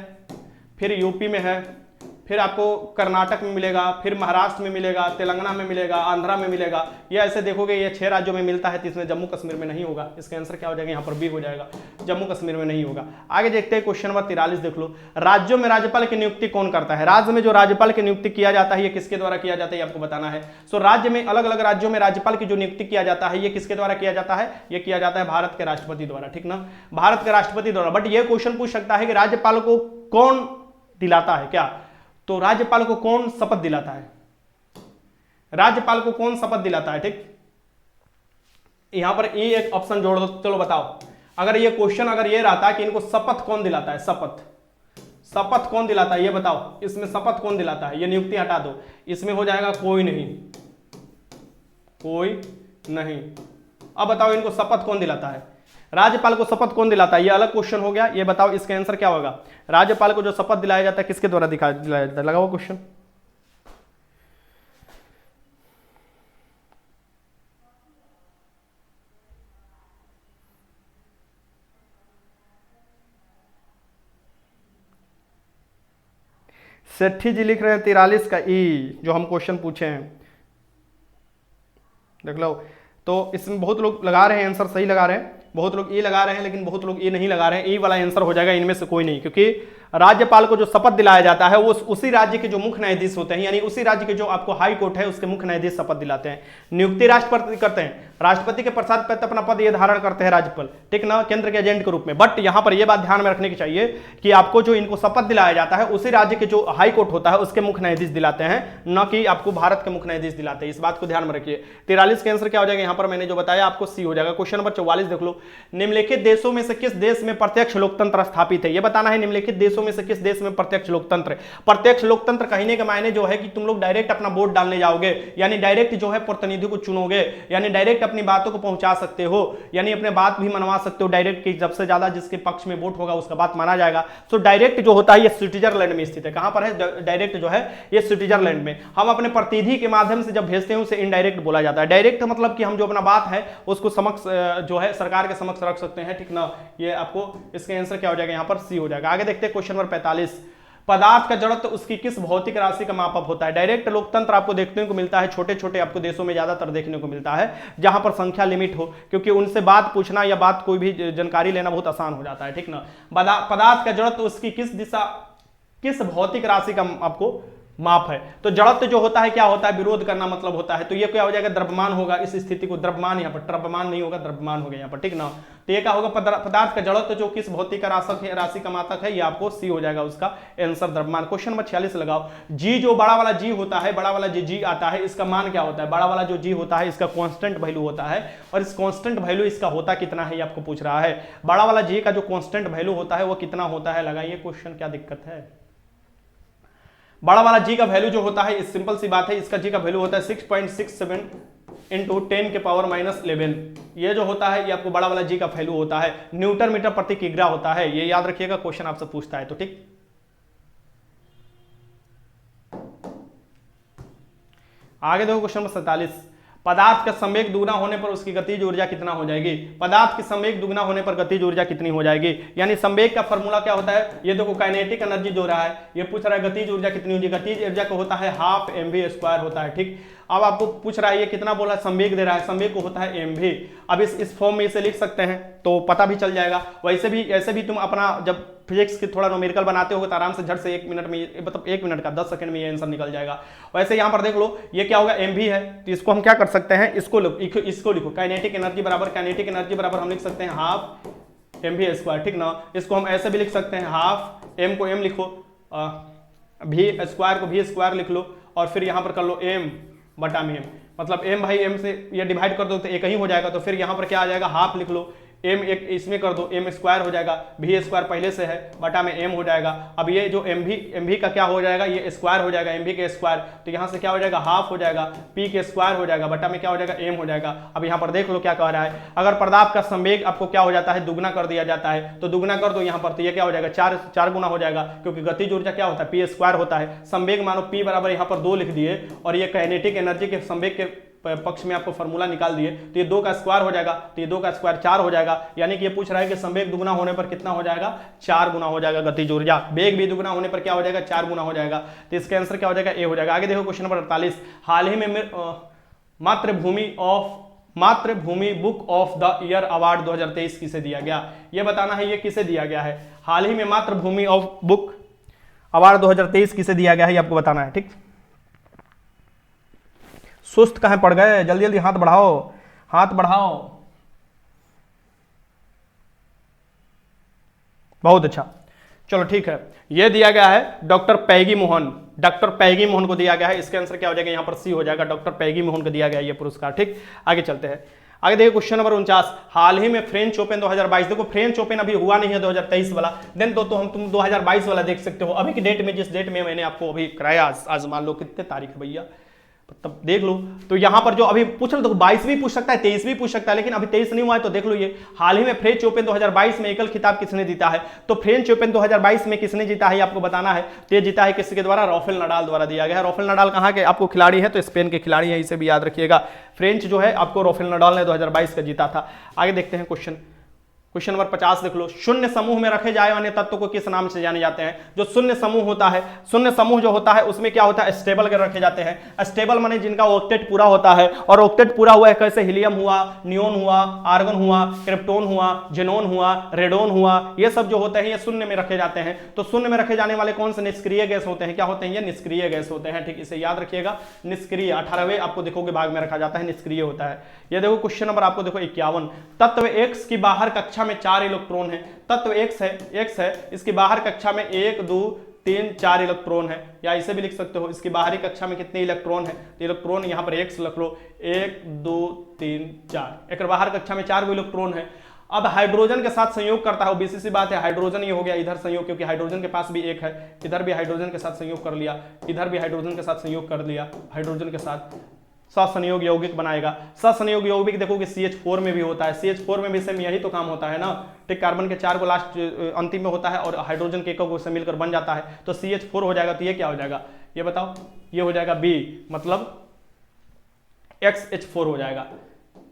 फिर यूपी में है, फिर आपको कर्नाटक में मिलेगा, फिर महाराष्ट्र में मिलेगा, तेलंगाना में मिलेगा, आंध्रा में मिलेगा। ये ऐसे देखोगे ये 6 राज्यों में मिलता है, तो इसमें जम्मू कश्मीर में नहीं होगा। इसका आंसर क्या हो जाएगा? यहाँ पर बी हो जाएगा, जम्मू कश्मीर में नहीं होगा। आगे देखते हैं, क्वेश्चन नंबर 43 देख लो। राज्यों में राज्यपाल की नियुक्ति कौन करता है? राज्य में जो राज्यपाल की नियुक्ति किया जाता है, ये किसके द्वारा किया जाता है, ये आपको बताना है। सो राज्य में अलग अलग राज्यों में राज्यपाल की जो नियुक्ति किया जाता है, ये किसके द्वारा किया जाता है? ये किया जाता है भारत के राष्ट्रपति द्वारा, ठीक ना, भारत के राष्ट्रपति द्वारा। बट ये क्वेश्चन पूछ सकता है कि राज्यपाल को कौन दिलाता है क्या? तो राज्यपाल को कौन शपथ दिलाता है? राज्यपाल को कौन शपथ दिलाता है? ठीक, यहां पर ये एक ऑप्शन जोड़ दो, चलो बताओ। अगर ये क्वेश्चन अगर ये रहता कि इनको शपथ कौन दिलाता है, शपथ कौन दिलाता है, ये बताओ। इसमें शपथ कौन दिलाता है? ये नियुक्ति हटा दो, इसमें हो जाएगा कोई नहीं। अब बताओ इनको शपथ कौन दिलाता है? राज्यपाल को शपथ कौन दिलाता है? ये अलग क्वेश्चन हो गया। ये बताओ इसका आंसर क्या होगा? राज्यपाल को जो शपथ दिलाया जाता है किसके द्वारा दिलाया जाता है? लगाओ क्वेश्चन। सेठी जी लिख रहे हैं 43 का ई, जो हम क्वेश्चन पूछे हैं, देख लो। तो इसमें बहुत लोग लगा रहे हैं आंसर, सही लगा रहे हैं, बहुत लोग ई लगा रहे हैं, लेकिन बहुत लोग ई नहीं लगा रहे हैं। ई वाला आंसर हो जाएगा इनमें से कोई नहीं, क्योंकि राज्यपाल को जो शपथ दिलाया जाता है वो उसी राज्य के जो मुख्य न्यायाधीश होते हैं, यानी उसी राज्य के जो आपको हाई कोर्ट है उसके मुख्य न्यायाधीश शपथ दिलाते हैं। नियुक्ति राष्ट्रपति करते हैं, राष्ट्रपति के पश्चात अपना पद ये धारण करते हैं राज्यपाल, ठीक ना, केंद्र के एजेंट के रूप में। बट यहां पर यह बात ध्यान में रखने की चाहिए कि आपको जो इनको शपथ दिलाया जाता है उसी राज्य के जो हाई कोर्ट होता है उसके मुख्य न्यायाधीश दिलाते हैं, न कि आपको भारत के मुख्य न्यायाधीश दिलाते हैं। इस बात को ध्यान में रखिए। 43 का आंसर क्या हो जाएगा? यहां पर मैंने जो बताया आपको सी हो जाएगा। क्वेश्चन नंबर 44 देख लो। निम्नलिखित देशों में से किस देश में प्रत्यक्ष लोकतंत्र स्थापित है? यह बताना है निम्नलिखित देशों में से किस देश में प्रत्यक्ष लोकतंत्र। प्रत्यक्ष लोकतंत्र कहने के मायने जो है कि तुम लोग डायरेक्ट अपना वोट डालने जाओगे, यानी डायरेक्ट जो है प्रतिनिधि को चुनोगे, यानी डायरेक्ट अपनी बातों को पहुंचा सकते हो, यानी अपने बात भी मनवा सकते हो डायरेक्ट की सबसे ज्यादा जिसके पक्ष में वोट होगा उसका बात माना जाएगा। तो डायरेक्ट जो होता है ये स्विट्जरलैंड में स्थित है। कहां पर है डायरेक्ट जो है? ये स्विट्जरलैंड में। हम अपने प्रतिनिधि के माध्यम से जब भेजते हैं उसे इनडायरेक्ट बोला जाता है। डायरेक्ट मतलब कि हम जो अपना बात है उसको समक्ष जो है सरकार के समक्ष रख सकते हैं, ठीक ना। ये आपको इसका आंसर क्या हो जाएगा? यहां पर सी हो जाएगा। आगे देखते हैं क्वेश्चन नंबर 45। पदार्थ का जड़त्व उसकी किस भौतिक राशि का मापक होता है? डायरेक्ट लोकतंत्र आपको देखने को मिलता है छोटे छोटे आपको देशों में ज्यादातर देखने को मिलता है, जहां पर संख्या लिमिट हो, क्योंकि उनसे बात पूछना या बात कोई भी जानकारी लेना बहुत आसान हो जाता है, ठीक ना। पदार्थ का जड़त्व उसकी किस भौतिक राशि का आपको माप है? तो जड़त्व जो होता है क्या होता है? विरोध करना मतलब होता है। तो ये क्या हो जाएगा? द्रव्यमान होगा। इस स्थिति को द्रव्यमान, यहाँ पर द्रव्यमान नहीं होगा, द्रव्यमान हो गया यहाँ पर, ठीक ना। तो ये क्या होगा? पदार्थ का जड़त्व जो किस भौतिक राशि का मात्रक है, ये आपको सी हो जाएगा उसका आंसर, द्रव्यमान। क्वेश्चन नंबर 46 लगाओ। जी जो बड़ा वाला जी होता है, बड़ा वाला जी आता है, इसका मान क्या होता है? बड़ा वाला जो जी होता है इसका कांस्टेंट वैल्यू होता है, और इस कांस्टेंट वैल्यू इसका होता कितना है ये आपको पूछ रहा है। बड़ा वाला जी का जो कांस्टेंट वैल्यू होता है वो कितना होता है? लगाइए क्वेश्चन, क्या दिक्कत है? बड़ा वाला जी का वैल्यू जो होता है, सिंपल सी बात है, इसका जी का वैल्यू होता है 6.67 इंटू 10 के पावर -11। ये जो होता है ये आपको बड़ा वाला जी का वैल्यू होता है, न्यूटन मीटर प्रति किग्रा होता है, ये याद रखिएगा, क्वेश्चन आपसे पूछता है तो ठीक। आगे देखो क्वेश्चन नंबर 47, पदार्थ का संवेग दुगना होने पर उसकी गतिज ऊर्जा कितना हो जाएगी। पदार्थ की संवेग दुगना होने पर गतिज ऊर्जा कितनी हो जाएगी, यानी संवेग का फॉर्मूला क्या होता है, ये देखो काइनेटिक एनर्जी जो रहा है, ये पूछ रहा है गतिज ऊर्जा कितनी होगी, गतिज ऊर्जा को होता है हाफ mv² होता है, ठीक। अब आपको पूछ रहा है ये कितना बोला, संवेग दे रहा है, संवेग को होता है mv। अब इस फॉर्म में इसे लिख सकते हैं तो पता भी चल जाएगा। वैसे भी ऐसे भी तुम अपना जब फिजिक्स की थोड़ा न्यूमेरिकल बनाते हो तो आराम से झट से 1 मिनट में, मतलब 1 मिनट का 10 सेकंड में ये आंसर निकल जाएगा। वैसे यहाँ पर देख लो ये क्या होगा, mv है, तो इसको हम क्या कर सकते हैं, इसको लिखो काइनेटिक एनर्जी बराबर हम लिख सकते हैं हाफ mv², ठीक ना। इसको हम ऐसे भी लिख सकते हैं, हाफ m को m लिखो, v² को v² लिख लो, और फिर यहाँ पर कर लो m बटा में m, मतलब m भाई m से ये डिवाइड कर दो तो एक ही हो जाएगा, तो फिर यहाँ पर क्या आ जाएगा, हाफ लिख लो, m एक इसमें कर दो, m² हो जाएगा, v² पहले से है, बटा में m हो जाएगा। अब ये जो mv का क्या हो जाएगा, ये स्क्वायर हो जाएगा, mv के स्क्वायर, तो यहाँ से क्या हो जाएगा, हाफ हो जाएगा, p के स्क्वायर हो जाएगा, बटा में क्या हो जाएगा, m हो जाएगा। अब यहाँ पर देख लो क्या कह रहा है, अगर पदार्थ का संवेग आपको क्या हो जाता है, दुगना कर दिया जाता है, तो दुगना कर दो यहाँ पर, तो ये क्या हो जाएगा, 4 गुना हो जाएगा, क्योंकि गतिज ऊर्जा क्या होता है, p² होता है। संवेग मानो p बराबर यहाँ पर 2 लिख दिए, और ये काइनेटिक एनर्जी के संवेग के पक्ष में आपको फॉर्मूला निकाल दिए, तो ये 2 का स्क्वायर हो जाएगा, तो ये 2 का स्क्वायर 4 हो जाएगा, यानी कि ये पूछ रहा है कि संवेग दुगना होने पर कितना हो जाएगा, 4 गुना हो जाएगा गतिज ऊर्जा। वेग भी दुगना होने पर क्या हो जाएगा, 4 गुना हो जाएगा, तो इसका आंसर क्या हो जाएगा, ए हो जाएगा। आगे देखो क्वेश्चन नंबर 48, हाल ही में मातृभूमि book of the year award 2023 किसे दिया गया, ये बताना है ये किसे दिया गया है। हाल ही में मातृभूमि ऑफ बुक अवार्ड 2023 किसे दिया गया है, ये आपको बताना है, ठीक। सुस्त कहां पड़ गए, जल्दी जल्दी हाथ बढ़ाओ। बहुत अच्छा, चलो ठीक है, यह दिया गया है डॉक्टर पैगी मोहन को दिया गया है। इसका आंसर क्या हो जाएगा, यहां पर सी हो जाएगा, डॉक्टर पैगी मोहन को दिया गया ये पुरस्कार, ठीक। आगे चलते हैं, आगे देखिए क्वेश्चन नंबर 49, हाल ही में फ्रेंच ओपन 2022, देखो फ्रेंच ओपन अभी हुआ नहीं है 2023 वाला, देन तो तुम 2022 वाला देख सकते हो। अभी की डेट में, जिस डेट में मैंने आपको अभी कराया, आज मान लो कितने तारीख है भैया, तब देख लो, तो यहां पर जो अभी पूछ लो, देखो 22 भी पूछ सकता है, 23 भी पूछ सकता है, लेकिन अभी 23 नहीं हुआ है, तो देख लो ये हाल ही में फ्रेंच ओपन 2022 में एकल खिताब किसने जीता है, तो फ्रेंच ओपन 2022 में किसने जीता है आपको बताना है। तो ये जीता है किसके द्वारा, राफेल नडाल द्वारा दिया गया है। राफेल नडाल कहां के आपको खिलाड़ी है, तो स्पेन के खिलाड़ी है, इसे भी याद रखिएगा। फ्रेंच जो है आपको राफेल नडाल ने 2022 का जीता था। आगे देखते हैं क्वेश्चन नंबर 50 देख लो, शून्य समूह में रखे जाए वाले तत्व को किस नाम से जाने जाते हैं। जो शून्य समूह होता है, शून्य समूह जो होता है उसमें क्या होता है, स्टेबल के रखे जाते हैं। स्टेबल माने जिनका ऑक्टेट पूरा होता है, और ऑक्टेट पूरा हुआ है कैसे, हीलियम हुआ, नियोन हुआ, आर्गन हुआ, क्रिप्टोन हुआ, जेनोन हुआ, रेडोन हुआ, ये सब जो होते हैं ये शून्य में रखे जाते हैं। तो शून्य में रखे जाने वाले कौन से निष्क्रिय गैस होते हैं, क्या होते हैं, ये निष्क्रिय गैस होते हैं, ठीक। इसे याद रखिएगा, निष्क्रिय 18वें आपको देखोगे भाग में रखा जाता है, निष्क्रिय होता है। ये देखो क्वेश्चन नंबर आपको देखो 51, तत्व X की बाहर कक्षा में 4 इलेक्ट्रॉन है। तत्व X है, इसकी बाहर कक्षा में 1 2 3 4 इलेक्ट्रॉन है, या इसे भी लिख सकते हो इसकी बाहरी कक्षा में कितने इलेक्ट्रॉन है, तो इलेक्ट्रॉन यहाँ पर X रख लो, 1 2 3 4, एक बाहर कक्षा में 4 इलेक्ट्रॉन है। अब हाइड्रोजन के साथ संयोग करता है, बीसी सी बात है, हाइड्रोजन ये हो गया इधर संयोग, क्योंकि हाइड्रोजन के पास भी 1 है, इधर भी हाइड्रोजन के साथ संयोग कर लिया, इधर भी हाइड्रोजन के साथ संयोग कर लिया, हाइड्रोजन के साथ ससंयोग यौगिक बनाएगा। ससंयोग यौगिक देखोगे CH4 में भी होता है, CH4 में भी सेम यही तो काम होता है ना, ठीक। कार्बन के 4 को लास्ट अंतिम में होता है, और हाइड्रोजन के 1 को से मिलकर बन जाता है, तो CH4 हो जाएगा। तो ये क्या हो जाएगा, ये बताओ, ये हो जाएगा B, मतलब XH4 हो जाएगा,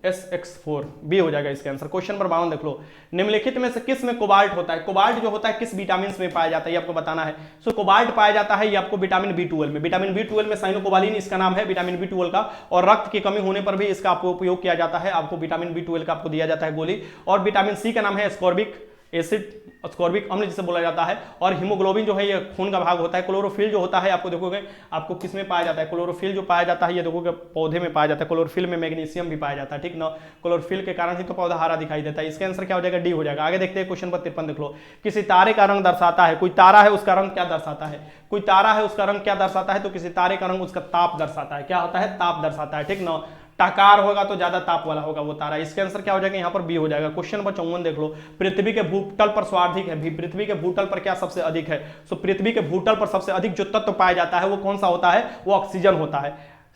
SX4 बी हो जाएगा इसका आंसर। क्वेश्चन नंबर 52 देख लो, निम्नलिखित में से किस में कोबाल्ट होता है। कोबाल्ट जो होता है किस विटामिन में पाया जाता है, ये आपको बताना है। सो कोबाल्ट पाया जाता है ये आपको विटामिन B12 में, विटामिन B12 में साइनोकोबालिन इसका नाम है, विटामिन B12 का, और रक्त की कमी होने पर भी इसका आपको उपयोग किया जाता है, आपको विटामिन B12 का आपको दिया जाता है गोली। और विटामिन सी का नाम है एस्कॉर्बिक एसिड, अस्कॉर्बिक अम्ल जिसे बोला जाता है। और हीमोग्लोबिन जो है ये खून का भाग होता है। क्लोरोफिल जो होता है आपको देखोगे आपको किस में पाया जाता है, क्लोरोफिल जो पाया जाता है ये देखोगे पौधे में पाया जाता है, क्लोरोफिल में मैग्नीशियम भी पाया जाता है, ठीक ना। क्लोरोफिल के कारण ही तो पौधा हरा दिखाई देता है। इसका आंसर क्या हो जाएगा, डी हो जाएगा। आगे देखते हैं क्वेश्चन नंबर 53 देख लो, किसी तारे का रंग दर्शाता है, कोई तारा है उसका रंग क्या दर्शाता है, कोई तारा है उसका रंग क्या दर्शाता है, तो किसी तारे का रंग उसका ताप दर्शाता है, क्या होता है, ताप दर्शाता है, ठीक ना। टाकार होगा तो ज्यादा ताप वाला होगा वो तारा। इसके आंसर क्या हो जाएगा, यहाँ पर बी हो जाएगा। क्वेश्चन नंबर 54 देख लो, पृथ्वी के भूतल पर सर्वाधिक है, पृथ्वी के भूतल पर क्या सबसे अधिक है। सो पृथ्वी के भूतल पर सबसे अधिक जो तत्व पाया जाता है वो कौन सा होता है, वो ऑक्सीजन होता है।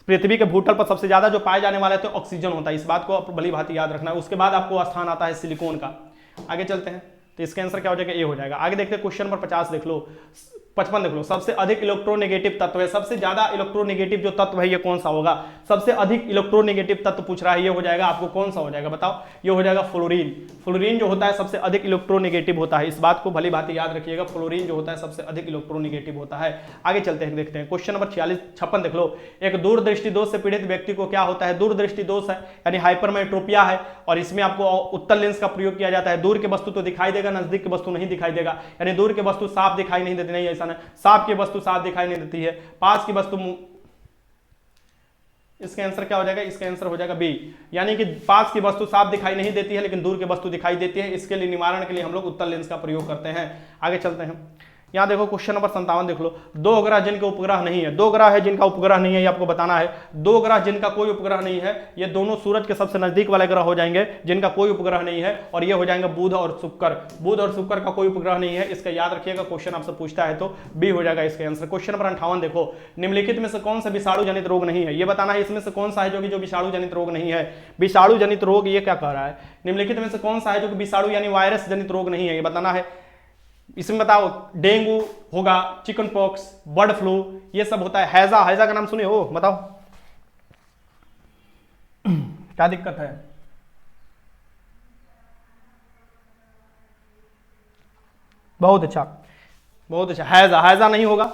पृथ्वी के भूतल पर सबसे ज्यादा जो पाए जाने वाले तो ऑक्सीजन होता है, इस बात को आप भली भांति याद रखना है। उसके बाद आपको स्थान आता है सिलिकॉन का। आगे चलते हैं, तो इसका आंसर क्या हो जाएगा, ए हो जाएगा। आगे देखते हैं क्वेश्चन नंबर 50 देख लो, 55 देख लो। सबसे अधिक इलेक्ट्रोनेगेटिव तत्व है, सबसे ज्यादा इलेक्ट्रोनेगेटिव जो तत्व है ये कौन सा होगा, सबसे अधिक इलेक्ट्रोनेगेटिव तत्व पूछ रहा है, ये हो जाएगा आपको कौन सा हो जाएगा बताओ, ये हो जाएगा फ्लोरीन। फ्लोरीन जो होता है सबसे अधिक इलेक्ट्रोनेगेटिव होता है, इस बात को भली भांति याद रखिएगा, फ्लोरीन जो होता है सबसे अधिक इलेक्ट्रोनेगेटिव होता है। आगे चलते हैं, देखते हैं क्वेश्चन नंबर 56 देख लो। एक दूरदृष्टि दोष से पीड़ित व्यक्ति को क्या होता है, दूरदृष्टि दोष है यानी हाइपरमेट्रोपिया है, और इसमें आपको उत्तल लेंस का प्रयोग किया जाता है। दूर की वस्तु तो दिखाई देगा, नजदीक की वस्तु नहीं दिखाई देगा, यानी दूर की वस्तु साफ दिखाई नहीं देती, नहीं ऐसा नहीं, साफ की वस्तु साफ दिखाई नहीं देती है, पास की वस्तु, इसका आंसर क्या हो जाएगा, इसका आंसर हो जाएगा बी, यानी कि पास की वस्तु साफ दिखाई नहीं देती है लेकिन दूर की वस्तु दिखाई देती है। इसके लिए निवारण के लिए हम लोग उत्तल लेंस का प्रयोग करते हैं। आगे चलते हैं, यहां देखो क्वेश्चन नंबर 57 देख लो। दो ग्रह जिनके उपग्रह नहीं है, दो ग्रह है जिनका उपग्रह नहीं है, ये आपको बताना है। दो ग्रह जिनका कोई उपग्रह नहीं है, ये दोनों सूरज के सबसे नजदीक वाले ग्रह हो जाएंगे जिनका कोई उपग्रह नहीं है, और ये हो जाएंगे बुध और शुक्र। बुध और शुक्र का कोई उपग्रह नहीं है, इसका याद रखिएगा, क्वेश्चन आपसे पूछता है तो बी हो जाएगा इसका आंसर। क्वेश्चन नंबर 58 देखो, निम्नलिखित में से कौन सा विषाणु जनित रोग नहीं है, ये बताना है इसमें से कौन सा है जो विषाणु जनित रोग नहीं है। विषाणु जनित रोग ये क्या कह रहा है, निम्नलिखित में से कौन सा है जो विषाणु यानी वायरस जनित रोग नहीं है, ये बताना है। इसमें बताओ, डेंगू होगा, चिकन पॉक्स, बर्ड फ्लू, ये सब होता है। हैजा, हैजा का नाम सुने हो, बताओ क्या दिक्कत है। बहुत अच्छा, बहुत अच्छा। हैजा, हैजा नहीं होगा,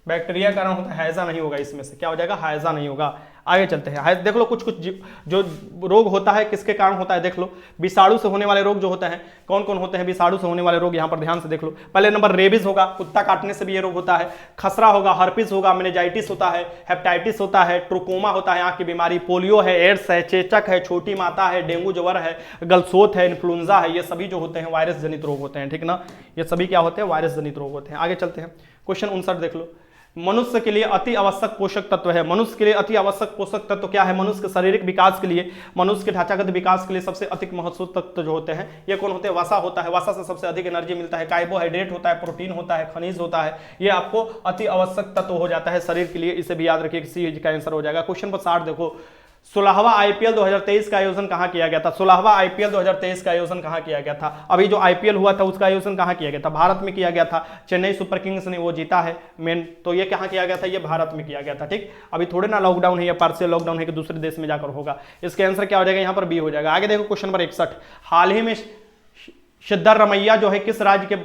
बैक्टीरिया कारण होता है, हैजा नहीं होगा, इसमें से क्या हो जाएगा, हैजा नहीं होगा। आगे चलते हैं, देख लो कुछ कुछ जो रोग होता है किसके कारण होता है, देख लो विषाणु से होने वाले रोग जो होते हैं, कौन कौन होते हैं विषाणु से होने वाले रोग, यहां पर ध्यान से देख लो। पहले नंबर रेबीज होगा, कुत्ता काटने से भी ये रोग होता है। खसरा होगा, हर्पिस होगा, मेनिंजाइटिस होता है, हेपेटाइटिस होता है, ट्रोकोमा होता है आंख की बीमारी, पोलियो है, एड्स है, चेचक है, छोटी माता है, डेंगू ज्वर है, गलसोत है, इन्फ्लुएंजा है, ये सभी जो होते हैं वायरस जनित रोग होते हैं, ठीक ना, ये सभी क्या होते हैं, वायरस जनित रोग होते हैं। आगे चलते हैं, क्वेश्चन 59 देख लो। मनुष्य के लिए अति आवश्यक पोषक तत्व है, मनुष्य के लिए अति आवश्यक पोषक तत्व क्या है, मनुष्य के शारीरिक विकास के लिए, मनुष्य के ढांचागत विकास के लिए सबसे अधिक महत्वपूर्ण तत्व जो होते हैं ये कौन होते हैं, वसा होता है, वसा से सबसे अधिक एनर्जी मिलता है, कार्बोहाइड्रेट होता है, प्रोटीन होता है, खनिज होता है, ये आपको अति आवश्यक तत्व हो जाता है शरीर के लिए, इसे भी याद रखिए, सी का आंसर हो जाएगा। क्वेश्चन नंबर 60 देखो, 16वां आईपीएल 2023 का आयोजन कहां किया गया था, 16वां आईपीएल 2023 का आयोजन कहां किया गया था, अभी जो आईपीएल हुआ था उसका आयोजन कहां किया गया था, भारत में किया गया था, चेन्नई सुपर किंग्स ने वो जीता है मेन, तो ये कहां किया गया था, ये भारत में किया गया था, ठीक। अभी थोड़े ना लॉकडाउन है या पार्शियल लॉकडाउन है कि दूसरे देश में जाकर होगा, इसके आंसर क्या हो जाएगा, यहां पर बी हो जाएगा। आगे देखो क्वेश्चन नंबर 61, हाल ही में सिद्धरामैया जो है किस राज्य के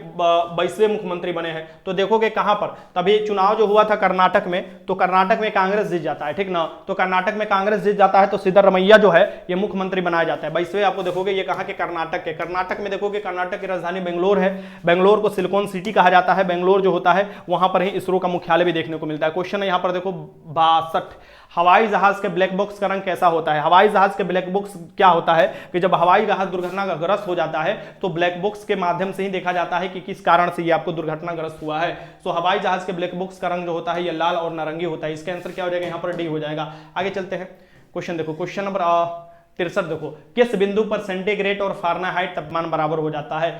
22वें मुख्यमंत्री बने हैं, तो देखोगे कहां पर, तभी चुनाव जो हुआ था कर्नाटक में, तो कर्नाटक में कांग्रेस जीत जाता है, ठीक ना, तो कर्नाटक में कांग्रेस जीत जाता है तो सिद्धरामैया जो है ये मुख्यमंत्री बनाया जाता है 22वें। आपको देखोगे ये कहां के, कर्नाटक के, कर्नाटक में देखोगे कर्नाटक की राजधानी बेंगलोर है, बेंगलोर को सिलिकॉन सिटी कहा जाता है, बेंगलोर जो होता है वहां पर ही इसरो का मुख्यालय भी देखने को मिलता है। क्वेश्चन है यहां पर देखो 62, हवाई जहाज के ब्लैक बॉक्स का रंग कैसा होता है, हवाई जहाज के ब्लैक बॉक्स क्या होता है कि जब हवाई जहाज दुर्घटनाग्रस्त हो जाता है तो ब्लैक बॉक्स के माध्यम से ही देखा जाता है कि किस कारण से ये आपको दुर्घटनाग्रस्त हुआ है। सो हवाई जहाज के ब्लैक बॉक्स का रंग जो होता है ये लाल और नारंगी होता है, इसका आंसर क्या हो जाएगा, यहाँ पर डी हो जाएगा। आगे चलते हैं, क्वेश्चन देखो, क्वेश्चन नंबर 63 देखो, किस बिंदु पर सेंटीग्रेड और फारेनहाइट तापमान बराबर हो जाता है,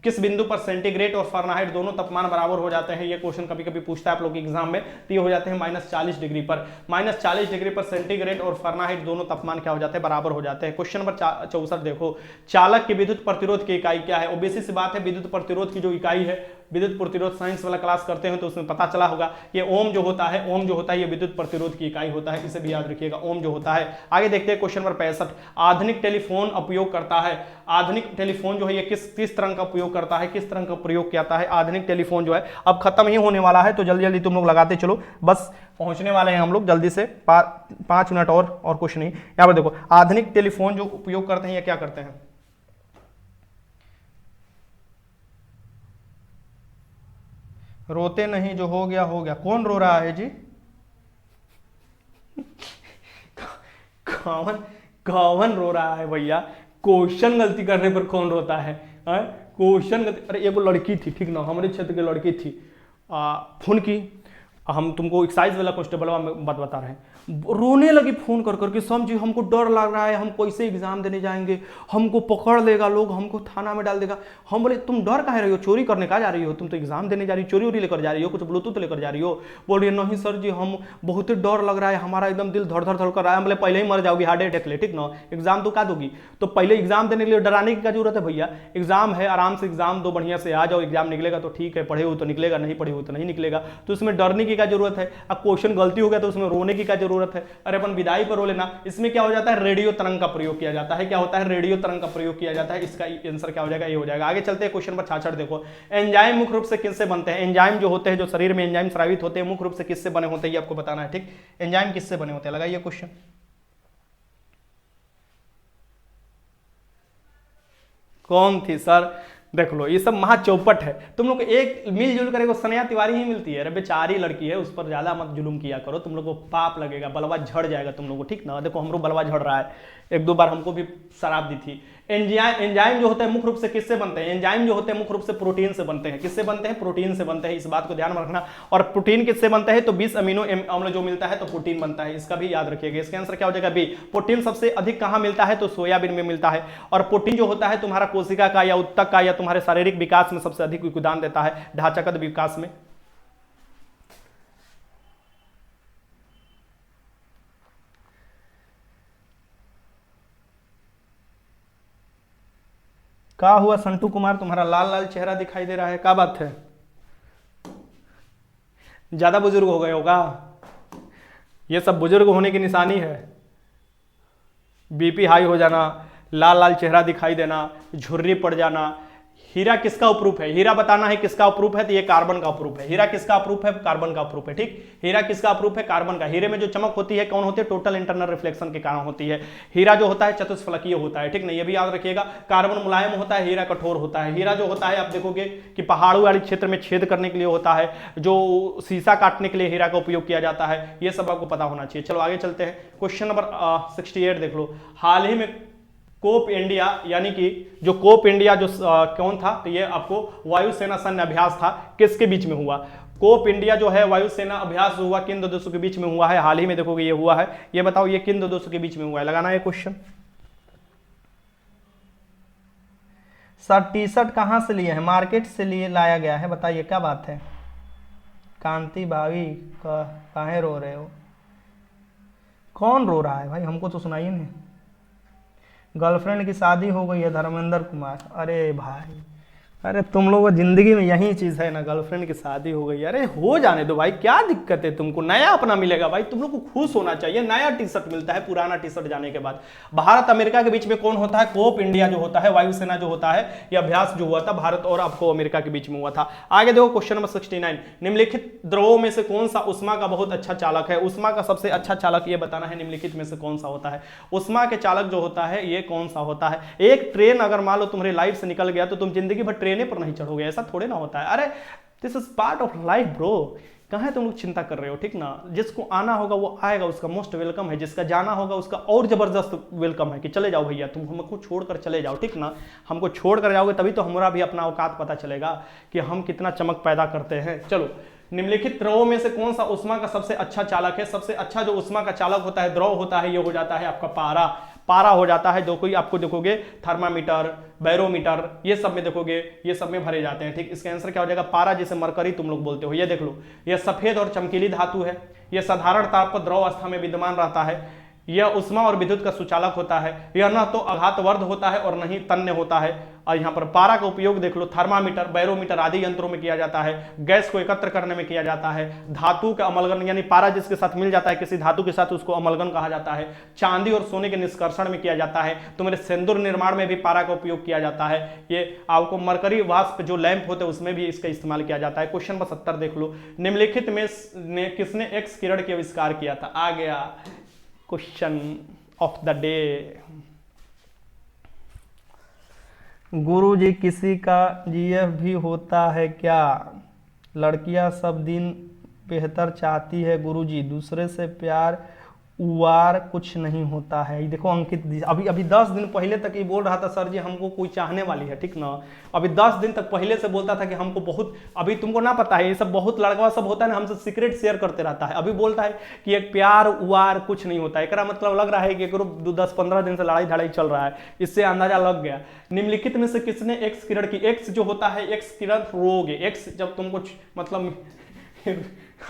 किस बिंदु पर सेंटीग्रेड और फारेनहाइट दोनों तापमान बराबर हो जाते हैं, ये क्वेश्चन कभी कभी पूछता है आप लोग एग्जाम में, तो ये हो जाते हैं -40 डिग्री पर, -40 डिग्री पर सेंटीग्रेड और फारेनहाइट दोनों तापमान क्या हो जाते हैं, बराबर हो जाते हैं। क्वेश्चन नंबर 64 देखो, चालक की विद्युत प्रतिरोध की इकाई क्या है, ओबीसी सी बात है, विद्युत प्रतिरोध की जो इकाई है, विद्युत प्रतिरोध साइंस वाला क्लास करते हैं तो उसमें पता चला होगा, ये ओम जो होता है, ओम जो होता है ये विद्युत प्रतिरोध की इकाई होता है, इसे भी याद रखिएगा, ओम जो होता है। आगे देखते हैं क्वेश्चन नंबर 65, आधुनिक टेलीफोन उपयोग करता है, आधुनिक टेलीफोन जो है ये किस तरह का उपयोग करता है, किस तरह का प्रयोग किया है आधुनिक टेलीफोन जो है, अब खत्म ही होने वाला है तो जल्दी जल्दी तुम लोग लगाते चलो, बस पहुंचने वाले हैं हम लोग जल्दी से, 5 मिनट और कुछ नहीं। यहां पर देखो आधुनिक टेलीफोन जो उपयोग करते हैं ये क्या करते हैं, रोते नहीं, जो हो गया हो गया, कौन रो रहा है जी, कौन रो रहा है भैया, क्वेश्चन गलती करने पर कौन रोता है, क्वेश्चन गलती, अरे एगो लड़की थी, ठीक ना, हमारे क्षेत्र की लड़की थी, फुनकी, हम तुमको एक्साइज वाला कॉन्स्टेबल बात बता रहे हैं, रोने लगी फोन कर करके, समझी हमको डर लग रहा है, हम कैसे एग्जाम देने जाएंगे, हमको पकड़ लेगा लोग, हमको थाना में डाल देगा। हम बोले तुम डर काहे रही हो, चोरी करने का जा रही हो, तुम तो एग्जाम देने जा रही हो, चोरी वोरी लेकर जा रही हो, कुछ ब्लूटूथ लेकर जा रही हो। बोल रही है नहीं सर जी हम बहुत ही डर लग रहा है, हमारा एकदम दिल धड़ धड़ धड़ कर रहा है। हम बोले पहले ही मर जाओगी हार्ट अटैक ले, ठीक ना, एग्जाम तो का दोगी, तो पहले एग्जाम देने के लिए डराने की क्या जरूरत है भैया, एग्जाम है आराम से एग्जाम दो, बढ़िया से आ जाओ, एग्जाम निकलेगा तो ठीक है, पढ़े हो तो निकलेगा, नहीं पढ़े हो तो नहीं निकलेगा, तो इसमें डरने की क्या जरूरत है। अब क्वेश्चन गलती हो गया तो उसमें रोने की क्या जरूरत है, अरे अपन विदाई पर रो लेना। इसमें क्या हो जाता है, रेडियो तरंग का प्रयोग किया जाता है, क्या होता है, रेडियो तरंग का प्रयोग किया जाता है। इसका आंसर क्या हो जाएगा, ये हो जाएगा। आगे चलते हैं क्वेश्चन नंबर 66 देखो, एंजाइम मुख्य रूप से किससे बनते हैं। एंजाइम जो होते हैं, जो शरीर में एंजाइम स्रावित होते हैं, मुख्य रूप से किससे बने होते हैं, ये आपको बताना है, ठीक। एंजाइम किससे बने होते हैं, लगाइए क्वेश्चन। कौन थी सर, देख लो ये सब महा चौपट है, तुम लोग एक मिलजुल कर, सनया तिवारी ही मिलती है, अरे बेचारी लड़की है, उस पर ज्यादा मत जुलुम किया करो, तुम लोग को पाप लगेगा, बलवा झड़ जाएगा तुम लोग को, ठीक ना। देखो हमरो बलवा झड़ रहा है, एक दो बार हमको भी शराब दी थी। एंजाइम जो होते हैं मुख्य रूप से किससे बनते हैं, एंजाइम जो होते हैं मुख्य रूप से प्रोटीन से बनते हैं। किससे बनते हैं, प्रोटीन से बनते हैं, इस बात को ध्यान में रखना। और प्रोटीन किससे बनता है, तो 20 अमीनो अम्ल जो मिलता है तो प्रोटीन बनता है, इसका भी याद रखिएगा। इसका आंसर क्या हो जाएगा, बी। प्रोटीन सबसे अधिक कहां मिलता है, तो सोयाबीन में मिलता है। और प्रोटीन जो होता है तुम्हारा कोशिका का या उत्तक का या तुम्हारे शारीरिक विकास में सबसे अधिक योगदान देता है, ढांचागत विकास में। क्या हुआ संटू कुमार, तुम्हारा लाल लाल चेहरा दिखाई दे रहा है, क्या बात है, ज्यादा बुजुर्ग हो गए होगा, ये सब बुजुर्ग होने की निशानी है। बीपी हाई हो जाना, लाल लाल चेहरा दिखाई देना, झुर्री पड़ जाना। हीरा किसका उपरूप है, हीरा बताना है किसका उपरूप है, तो ये कार्बन का उपरूप है। हीरा किसका अपरूप है, कार्बन का उपरूप है, ठीक। हीरा किसका अपरूप है, कार्बन का। हीरे में जो चमक होती है कौन होती है, टोटल इंटरनल रिफ्लेक्शन के कारण होती है। हीरा जो होता है चतुष्फलकीय होता है, ठीक ना, ये भी याद रखिएगा। कार्बन मुलायम होता है, हीरा कठोर होता है। हीरा जो होता है आप देखोगे कि पहाड़ों वाले क्षेत्र में छेद करने के लिए होता है, जो शीशा काटने के लिए हीरा का उपयोग किया जाता है, ये सब आपको पता होना चाहिए। चलो आगे चलते हैं, क्वेश्चन नंबर 68 देख लो। हाल ही में कोप इंडिया, यानी कि जो कोप इंडिया जो कौन था, तो ये आपको वायुसेना सैन्य अभ्यास था, किसके बीच में हुआ। कोप इंडिया जो है वायुसेना अभ्यास हुआ, किन दो देशों के बीच में हुआ है, हाल ही में देखोगे ये हुआ है। ये बताओ ये किन दो देशों के बीच में हुआ है, लगाना है क्वेश्चन। सर टी शर्ट कहाँ से लिए हैं, मार्केट से लिए लाया गया है, बताइए क्या बात है। कांति भाभी काहे रो रहे हो, कौन रो रहा है भाई, हमको तो सुनाइए नहीं। गर्लफ्रेंड की शादी हो गई है, धर्मेंद्र कुमार, अरे भाई, अरे तुम लोगों जिंदगी में यही चीज है ना, गर्लफ्रेंड की शादी हो गई, अरे हो जाने दो भाई, क्या दिक्कत है तुमको, नया अपना मिलेगा भाई, तुम लोग को खुश होना चाहिए। नया टी शर्ट मिलता है पुराना टी शर्ट जाने के बाद। भारत अमेरिका के बीच में कौन होता है, कोप इंडिया जो होता है, वायुसेना जो होता है, यह अभ्यास जो हुआ था भारत और आपको अमेरिका के बीच में हुआ था। आगे देखो क्वेश्चन नंबर 69, निम्नलिखित द्रवों में से कौन सा उष्मा का बहुत अच्छा चालक है। उष्मा का सबसे अच्छा चालक ये बताना है, निम्नलिखित में से कौन सा होता है। उष्मा के चालक जो होता है ये कौन सा होता है। एक ट्रेन अगर मान लो तुम्हारी लाइफ से निकल गया तो तुम जिंदगी भर ट्रेने पर नहीं चढ़ोगे, ऐसा थोड़े ना होता है। अरे this is part of life bro, कहाँ तुम लोग चिंता कर रहे हो, ठीक ना। जिसको आना होगा वो आएगा, उसका मोस्ट वेलकम है, जिसका जाना होगा उसका और जबरदस्त वेलकम है कि चले जाओ भैया, तुम हमको छोड़कर चले जाओ, ठीक ना। हमको छोड़कर जाओगे तभी तो हमारा भी अपना औकात पता चलेगा कि हम कितना चमक पैदा करते हैं। चलो, निम्नलिखित द्रवों में से कौन सा उष्मा का सबसे अच्छा चालक है। सबसे अच्छा जो उष्मा का चालक होता है, द्रव होता है, ये हो जाता है आपका पारा। पारा हो जाता है, जो कोई आपको देखोगे थर्मामीटर, बैरोमीटर, ये सब में देखोगे, ये सब में भरे जाते हैं, ठीक। इसका आंसर क्या हो जाएगा, पारा, जिसे मरकरी तुम लोग बोलते हो। ये देख लो, यह सफेद और चमकीली धातु है, यह साधारण ताप पर द्रव अवस्था में विद्यमान रहता है, यह उष्मा और विद्युत का सुचालक होता है, यह न तो आघातवर्ध होता है और न ही तन्य होता है। और यहाँ पर पारा का उपयोग देख लो, थर्मामीटर, बैरोमीटर आदि यंत्रों में किया जाता है, गैस को एकत्र करने में किया जाता है, धातु का अमलगन, यानी पारा जिसके साथ मिल जाता है किसी धातु के साथ, उसको अमलगन कहा जाता है, चांदी और सोने के निष्कर्षण में किया जाता है, तुम्हारे सिंदूर निर्माण में भी पारा का उपयोग किया जाता है, ये आपको मरकरी वाष्प जो लैंप होते हैं उसमें भी इसका इस्तेमाल किया जाता है। क्वेश्चन नंबर 70 देख लो, निम्नलिखित में किसने एक्स किरण के आविष्कार किया था। आ गया क्वेश्चन ऑफ द डे। गुरुजी किसी का जीएफ भी होता है क्या। लड़कियां सब दिन बेहतर चाहती है गुरुजी, दूसरे से प्यार वार कुछ नहीं होता है। ये देखो अंकित, अभी अभी 10 दिन पहले तक ये बोल रहा था सर जी हमको कोई चाहने वाली है, ठीक ना। अभी 10 दिन तक पहले से बोलता था कि हमको बहुत, अभी तुमको ना पता है ये सब बहुत लड़का सब होता है ना, हमसे सीक्रेट शेयर करते रहता है। अभी बोलता है कि एक प्यार वार कुछ नहीं होता है। एकरा मतलब लग रहा है कि 10-15 दिन से लड़ाई धड़ाई चल रहा है, इससे अंदाजा लग गया। निम्नलिखित में से किसने एक्स किरण की, एक्स जो होता है एक्स किरण रोग, एक्स जब तुमको मतलब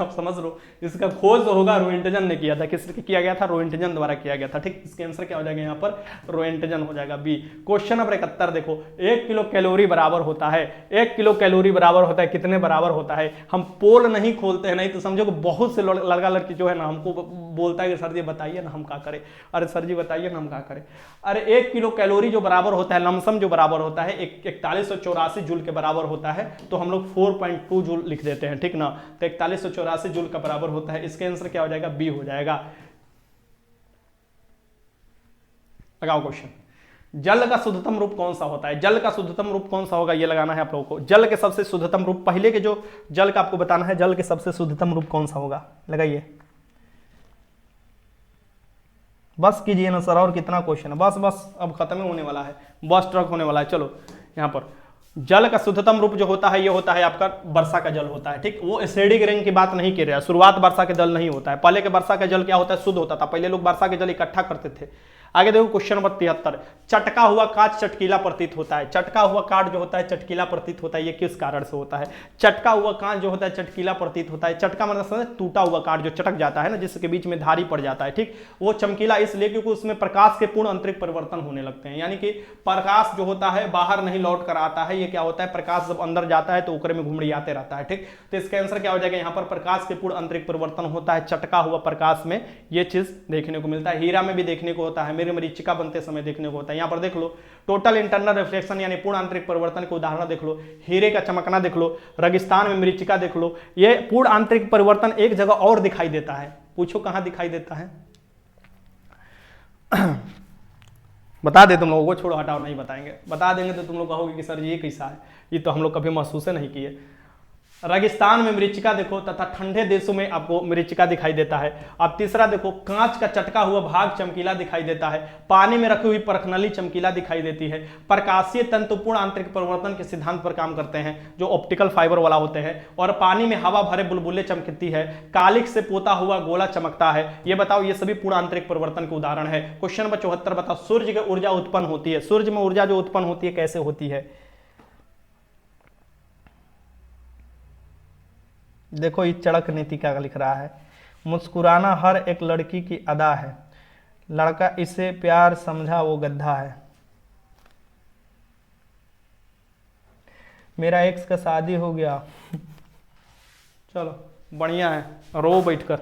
आप समझ लो, इसका खोज जो होगा रोएंटजन ने किया था। किसने किया गया था? रोएंटजन द्वारा किया गया था, ठीक। इसका आंसर क्या हो जाएगा यहाँ पर? रोएंटजन हो जाएगा बी। क्वेश्चन नंबर 71 देखो, 1 किलो कैलोरी बराबर होता है, 1 किलो कैलोरी बराबर होता है कितने बराबर होता है? हम पोल नहीं खोलते हैं, नहीं तो समझो कि बहुत से लड़का लड़की जो है ना हमको बोलता है कि सर जी बताइए ना हम क्या करें, अरे सर जी बताइए ना हम क्या करें। अरे 1 किलो कैलोरी जो बराबर होता है, लमसम जो बराबर होता है 4184 जूल के बराबर होता है, तो हम लोग 4.2 जूल लिख देते हैं, ठीक ना। तो 4184 जूल का बराबर होता है। इसका आंसर क्या हो जाएगा? बी हो जाएगा। लगाओ क्वेश्चन। जल का शुद्धतम रूप कौन सा होता है? जल का शुद्धतम रूप कौन सा होगा ये लगाना है आप लोगों को। जल के सबसे शुद्धतम रूप, पहले के जो जल का आपको बताना है, जल के सबसे शुद्धतम रूप कौन सा होगा, लगाइए। बस कीजिए ना सर, और कितना क्वेश्चन है, बस बस अब खत्म होने वाला है, बस ट्रक होने वाला है। चलो यहां पर जल का शुद्धतम रूप जो होता है ये होता है आपका वर्षा का जल होता है, ठीक। वो एसिडिक रेन की बात नहीं कर रहा है, शुरुआत वर्षा के जल नहीं होता है। पहले के वर्षा का जल क्या होता है? शुद्ध होता था, पहले लोग वर्षा के जल इकट्ठा करते थे। आगे देखो क्वेश्चन नंबर 73, चटका हुआ कांच चटकीला प्रतीत होता है। चटका हुआ कांच जो होता है चटकीला प्रतीत होता है, ये किस कारण से होता है? चटका हुआ कांच जो होता है चटकीला प्रतीत होता है। चटका मतलब टूटा हुआ कांच जो चटक जाता है ना, जिसके बीच में धारी पड़ जाता है, ठीक। वो चमकीला इसलिए क्योंकि उसमें प्रकाश के पूर्ण आंतरिक परिवर्तन होने लगते हैं, यानी कि प्रकाश जो होता है बाहर नहीं लौट कर आता है। ये क्या होता है? प्रकाश जब अंदर जाता है तो ऊपर में घुमड़ियाते रहता है, ठीक। तो इसका आंसर क्या हो जाएगा यहाँ पर? प्रकाश के पूर्ण आंतरिक परिवर्तन होता है चटका हुआ प्रकाश में, ये चीज देखने को मिलता है। हीरा में भी देखने को होता है, मेरे मरीचिका बनते समय देखने को होता है। यहाँ पर देख लो, टोटल इंटरनल रिफ्लेक्शन यानी पूर्ण आंतरिक परिवर्तन के उदाहरण देख लो, हीरे का चमकना देख लो, रेगिस्तान में मरीचिका देख लो। ये पूर्ण आंतरिक परिवर्तन एक जगह और दिखाई देता है, पूछो कहां दिखाई देता है? बता दे तुम लोगों को, छोड़ो हटाओ नहीं बताएंगे, बता देंगे तो तुम लोग कहोगे कि सर ये कैसा है, ये तो हम लोग कभी महसूस नहीं किए। रेगिस्तान में मरीचिका देखो तथा ठंडे देशों में आपको मरीचिका दिखाई देता है। अब तीसरा देखो, कांच का चटका हुआ भाग चमकीला दिखाई देता है, पानी में रखी हुई परखनली चमकीला दिखाई देती है। प्रकाशीय तंतु पूर्ण आंतरिक परिवर्तन के सिद्धांत पर काम करते हैं, जो ऑप्टिकल फाइबर वाला होते हैं, और पानी में हवा भरे बुलबुले चमकती है, कालिक से पोता हुआ गोला चमकता है। ये बताओ, ये सभी पूर्ण आंतरिक परिवर्तन के उदाहरण है। क्वेश्चन नंबर 74 बताओ, सूर्य की ऊर्जा उत्पन्न होती है, सूर्य में ऊर्जा जो उत्पन्न होती है कैसे होती है? देखो ये चड़क नीति का लिख रहा है, मुस्कुराना हर एक लड़की की अदा है, लड़का इसे प्यार समझा वो गद्दा है। मेरा एक्स का शादी हो गया। चलो बढ़िया है, रो बैठकर।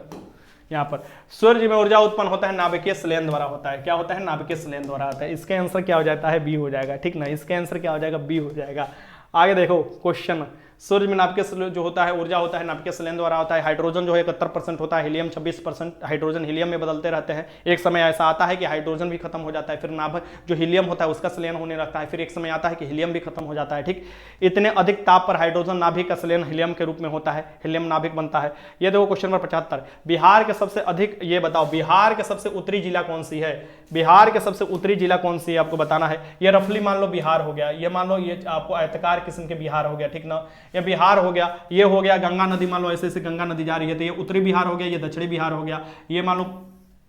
यहाँ पर सूर्य में ऊर्जा उत्पन्न होता है नाभिकीय संलयन द्वारा होता है। क्या होता है? नाभिकीय संलयन द्वारा होता है। इसका आंसर क्या हो जाता है? बी हो जाएगा, ठीक ना। इसका आंसर क्या हो जाएगा? बी हो जाएगा। आगे देखो क्वेश्चन, सूर्य में नाभिकीय जो होता है ऊर्जा होता है नाभिकीय संलयन द्वारा होता है। हाइड्रोजन जो है 71% होता है, हीलियम 26%। हाइड्रोजन हीलियम में बदलते रहते हैं। एक समय ऐसा आता है कि हाइड्रोजन भी खत्म हो जाता है, फिर नाभिक जो हीलियम होता है उसका संलयन होने लगता है, फिर एक समय आता है कि हीलियम भी खत्म हो जाता है, ठीक। इतने अधिक ताप पर हाइड्रोजन नाभिक का संलयन हीलियम के रूप में होता है, हीलियम नाभिक बनता है। ये देखो क्वेश्चन नंबर 75, बिहार के सबसे अधिक, ये बताओ बिहार के सबसे उत्तरी जिला कौन सी है? बिहार के सबसे उत्तरी जिला कौन सी है आपको बताना है। ये रफली मान लो बिहार हो गया, ये मान लो ये आपको आयताकार किस्म के बिहार हो गया, ठीक ना। ये बिहार हो गया, ये हो गया गंगा नदी, मान लो ऐसे ऐसे गंगा नदी जा रही है, तो ये उत्तरी बिहार हो गया, ये दक्षिणी बिहार हो गया, ये मान लो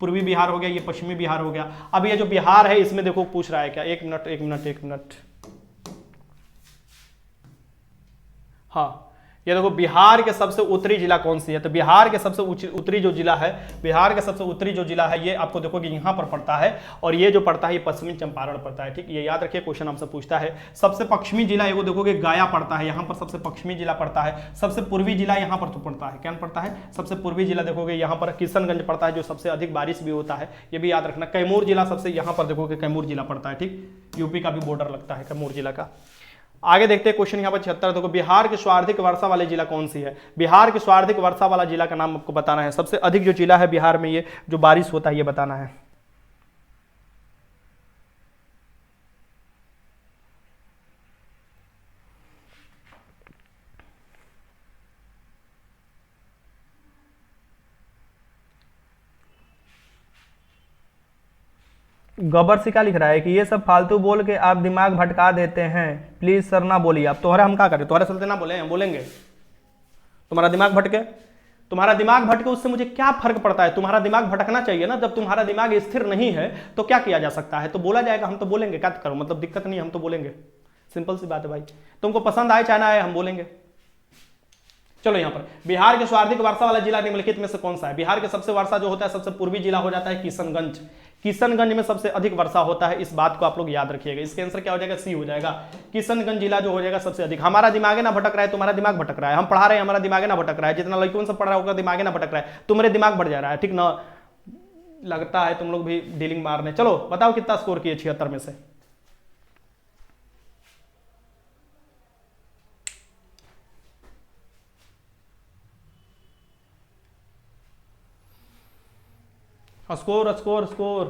पूर्वी बिहार हो गया, ये पश्चिमी बिहार हो गया। अब ये जो बिहार है इसमें देखो पूछ रहा है क्या, एक मिनट, हाँ ये देखो बिहार के सबसे उत्तरी जिला कौन सी है? तो बिहार के सबसे उत्तरी जो जिला है, बिहार के सबसे उत्तरी जो जिला है ये आपको देखोगे यहाँ पर पड़ता है, और ये जो पड़ता है ये पश्चिमी चंपारण पड़ता है, ठीक। ये याद रखिए, क्वेश्चन हमसे पूछता है। सबसे पश्चिमी जिला वो देखोगे गया पड़ता है, यहाँ पर सबसे पश्चिमी जिला पड़ता है। सबसे पूर्वी जिला यहाँ पर तो पड़ता है, क्या पड़ता है? सबसे पूर्वी जिला देखोगे यहाँ पर किशनगंज पड़ता है, जो सबसे अधिक बारिश भी होता है, ये भी याद रखना। कैमूर जिला सबसे, यहाँ पर देखोगे कैमूर जिला पड़ता है, ठीक। यूपी का भी बॉर्डर लगता है कैमूर जिला का। आगे देखते हैं क्वेश्चन यहाँ पर 76 देखो, बिहार की सर्वाधिक वर्षा वाले जिला कौन सी है? बिहार की सर्वाधिक वर्षा वाला जिला का नाम आपको बताना है। सबसे अधिक जो जिला है बिहार में ये जो बारिश होता है ये बताना है। गब्बर सिका लिख रहा है कि ये सब फालतू बोल के आप दिमाग भटका देते हैं, प्लीज सर ना बोलिए। आप तुम्हारा हम क्या करें, तुम्हारे चलते ना बोले, हम बोलेंगे। तुम्हारा दिमाग भटके, तुम्हारा दिमाग भटके उससे मुझे क्या फर्क पड़ता है। तुम्हारा दिमाग भटकना चाहिए ना, जब तुम्हारा दिमाग स्थिर नहीं है तो क्या किया जा सकता है, तो बोला जाएगा, हम तो बोलेंगे, क्या करो, मतलब दिक्कत नहीं, हम तो बोलेंगे। सिंपल सी बात है भाई, तुमको पसंद आए चाहे ना आए, हम बोलेंगे। चलो यहां पर बिहार के सर्वाधिक वर्षा वाला जिला निम्नलिखित में से कौन सा है। बिहार के सबसे वर्षा जो होता है, सबसे पूर्वी जिला हो जाता है किशनगंज। किशनगंज में सबसे अधिक वर्षा होता है, इस बात को आप लोग याद रखिएगा। इसका आंसर क्या हो जाएगा, सी हो जाएगा। किशनगंज जिला जो हो जाएगा सबसे अधिक। हमारा दिमाग ना भटक रहा है, तुम्हारा दिमाग भटक रहा है। हम पढ़ा रहे हैं, हमारा दिमाग ना भटक रहा है। जितना लड़कियों से पढ़ रहा है उसका दिमाग ना भटक रहा है, तुम्हारे दिमाग बढ़ जा रहा है, ठीक ना। लगता है तुम लोग भी डीलिंग मारने। चलो बताओ कितना स्कोर किए 76 में से। Score score score